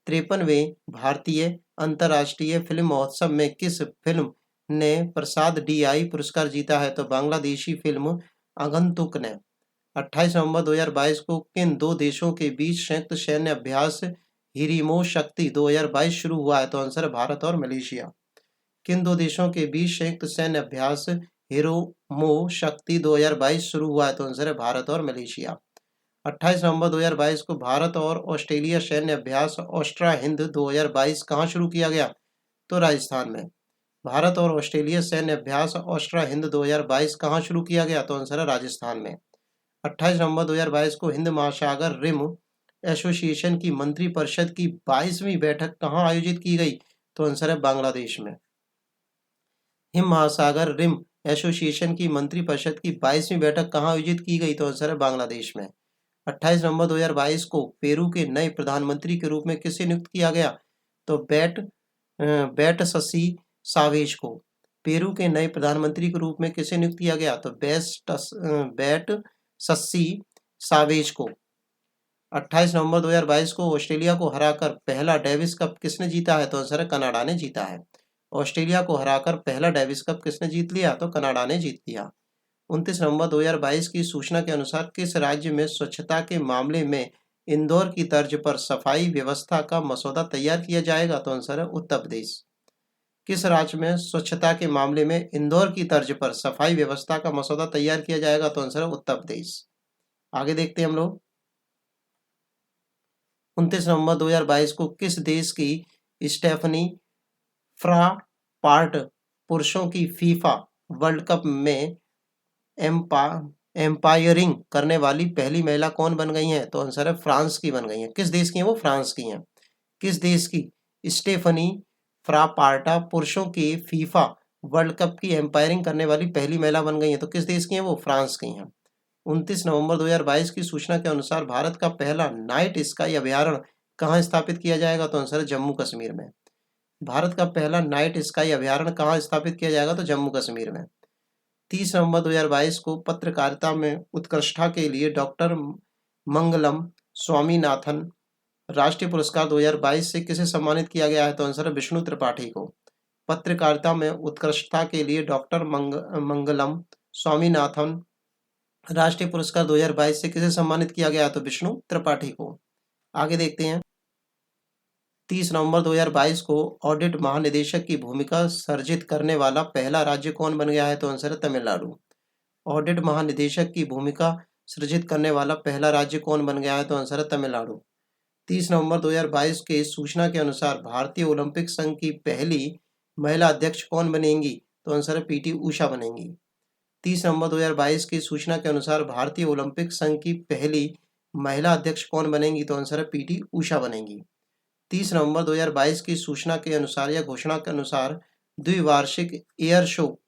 53वें भारतीय अंतर्राष्ट्रीय फिल्म महोत्सव में किस फिल्म ने प्रसाद DI पुरस्कार जीता है? तो बांग्लादेशी फिल्म आगंतुक ने। 28 नवंबर 2022 को किन दो देशों के बीच संयुक्त सैन्य अभ्यास हिरिमो शक्ति 2022 शुरू हुआ है? तो आंसर है भारत और मलेशिया। किन दो देशों के बीच संयुक्त सैन्य अभ्यास हिरोमो शक्ति 2022 शुरू हुआ है? तो आंसर है भारत और मलेशिया। 28 नवंबर 2022 को भारत और ऑस्ट्रेलिया सैन्य अभ्यास ऑस्ट्रा हिंद 2022 कहाँ शुरू किया गया? तो राजस्थान में। भारत और ऑस्ट्रेलिया सैन्य अभ्यास ऑस्ट्रा हिंद 2022 कहाँ शुरू किया गया? तो आंसर है राजस्थान में। 28 नवंबर 2022 को हिंद महासागर रिम एसोसिएशन की मंत्रिपरिषद की 22वीं बैठक कहाँ आयोजित की गई? तो आंसर है बांग्लादेश में। हिंद महासागर रिम एसोसिएशन की मंत्रिपरिषद की 22वीं बैठक कहाँ आयोजित की गई? तो आंसर है बांग्लादेश में। 28 नवंबर 2022 को पेरू के नए प्रधानमंत्री के रूप में किसे नियुक्त किया गया? तो बैट ससी सावेज को। पेरू के नए प्रधानमंत्री के रूप में किसे नियुक्त किया गया? तो बैट सस्सी सावेज को। 28 नवंबर 2022 को ऑस्ट्रेलिया को हराकर पहला डेविस कप किसने जीता है? तो आंसर है कनाडा ने जीता है। ऑस्ट्रेलिया को हराकर पहला डेविस कप किसने जीत लिया? तो कनाडा ने जीत लिया। 29 नवंबर 2022 की सूचना के अनुसार किस राज्य में स्वच्छता के मामले में इंदौर की तर्ज पर सफाई व्यवस्था का मसौदा तैयार किया जाएगा? तो आंसर है उत्तर प्रदेश। किस राज्य में स्वच्छता के मामले में इंदौर की तर्ज पर सफाई व्यवस्था का मसौदा तैयार किया जाएगा? तो आंसर है उत्तर प्रदेश। आगे देखते हैं हम लोग। 29 नवंबर 2022 को किस देश की स्टेफनी फ्रापार्ट पुरुषों की फीफा वर्ल्ड कप में एम्पायरिंग करने वाली पहली महिला कौन बन गई हैं? तो आंसर है फ्रांस की बन गई हैं। किस देश की हैं वो? फ्रांस की हैं। किस देश की स्टेफनी फ्रापार्टा पुरुषों की फीफा वर्ल्ड कप की एम्पायरिंग करने वाली पहली महिला बन गई हैं? तो किस देश की हैं वो? फ्रांस की हैं। 29 नवंबर 2022 की सूचना के अनुसार भारत का पहला नाइट स्काई अभयारण्य कहाँ स्थापित किया जाएगा? तो आंसर है जम्मू कश्मीर में। भारत का पहला नाइट स्काई अभयारण्य कहाँ स्थापित किया जाएगा? तो जम्मू कश्मीर में। 30 नवंबर 2022 को पत्रकारिता में उत्कृष्टता के लिए डॉक्टर मंगलम स्वामीनाथन राष्ट्रीय पुरस्कार 2022 से किसे सम्मानित किया गया है? तो आंसर है विष्णु त्रिपाठी को। पत्रकारिता में उत्कृष्टता के लिए डॉक्टर मंगलम स्वामीनाथन राष्ट्रीय पुरस्कार 2022 से किसे सम्मानित किया गया? तो विष्णु त्रिपाठी को। आगे देखते हैं। 30 नवंबर 2022 को ऑडिट महानिदेशक की भूमिका सर्जित करने वाला पहला राज्य कौन बन गया है? तो आंसर है तमिलनाडु। ऑडिट महानिदेशक की भूमिका सृजित करने वाला पहला राज्य कौन बन गया है? तो आंसर है तमिलनाडु। 30 नवंबर 2022 के सूचना के अनुसार भारतीय ओलंपिक संघ की पहली महिला अध्यक्ष कौन बनेंगी? तो आंसर है पीटी उषा बनेंगी। 30 नवंबर 2022 की सूचना के अनुसार भारतीय ओलंपिक संघ की पहली महिला अध्यक्ष कौन बनेंगी? तो आंसर है पीटी उषा बनेंगी। 30 नवंबर 2022 की सूचना के अनुसार या घोषणा के अनुसार द्विवार्षिक एयर शो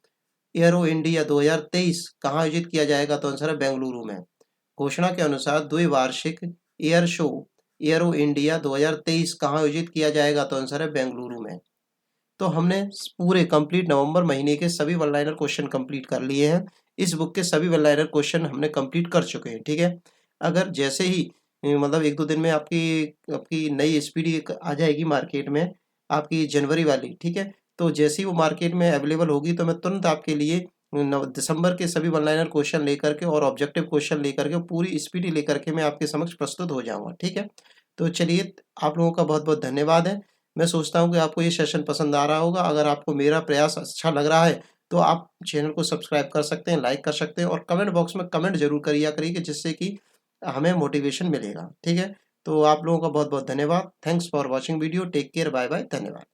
एयरो इंडिया 2023 कहाँ आयोजित किया जाएगा? तो आंसर है बेंगलुरु में। घोषणा के अनुसार द्विवार्षिक एयर शो एयरो इंडिया 2023 कहाँ आयोजित किया जाएगा? तो आंसर है बेंगलुरु में। तो हमने पूरे कंप्लीट नवंबर महीने के सभी वन लाइनर क्वेश्चन कंप्लीट कर लिए हैं। इस बुक के सभी वन लाइनर क्वेश्चन हमने कंप्लीट कर चुके हैं। ठीक है, अगर जैसे ही मतलब 1-2 दिन में आपकी नई एसपीडी आ जाएगी मार्केट में, आपकी जनवरी वाली, ठीक है, तो जैसे ही वो मार्केट में अवेलेबल होगी तो मैं तुरंत आपके लिए दिसंबर के सभी वन लाइनर क्वेश्चन लेकर के और ऑब्जेक्टिव क्वेश्चन लेकर के पूरी स्पीडी लेकर के मैं आपके समक्ष प्रस्तुत हो जाऊंगा। ठीक है, तो चलिए, आप लोगों का बहुत बहुत धन्यवाद है। मैं सोचता हूँ कि आपको ये सेशन पसंद आ रहा होगा। अगर आपको मेरा प्रयास अच्छा लग रहा है तो आप चैनल को सब्सक्राइब कर सकते हैं, लाइक कर सकते हैं और कमेंट बॉक्स में कमेंट जरूर करिए कि जिससे कि हमें मोटिवेशन मिलेगा। ठीक है, तो आप लोगों का बहुत बहुत धन्यवाद। Thanks for watching video. Take care, bye bye, धन्यवाद।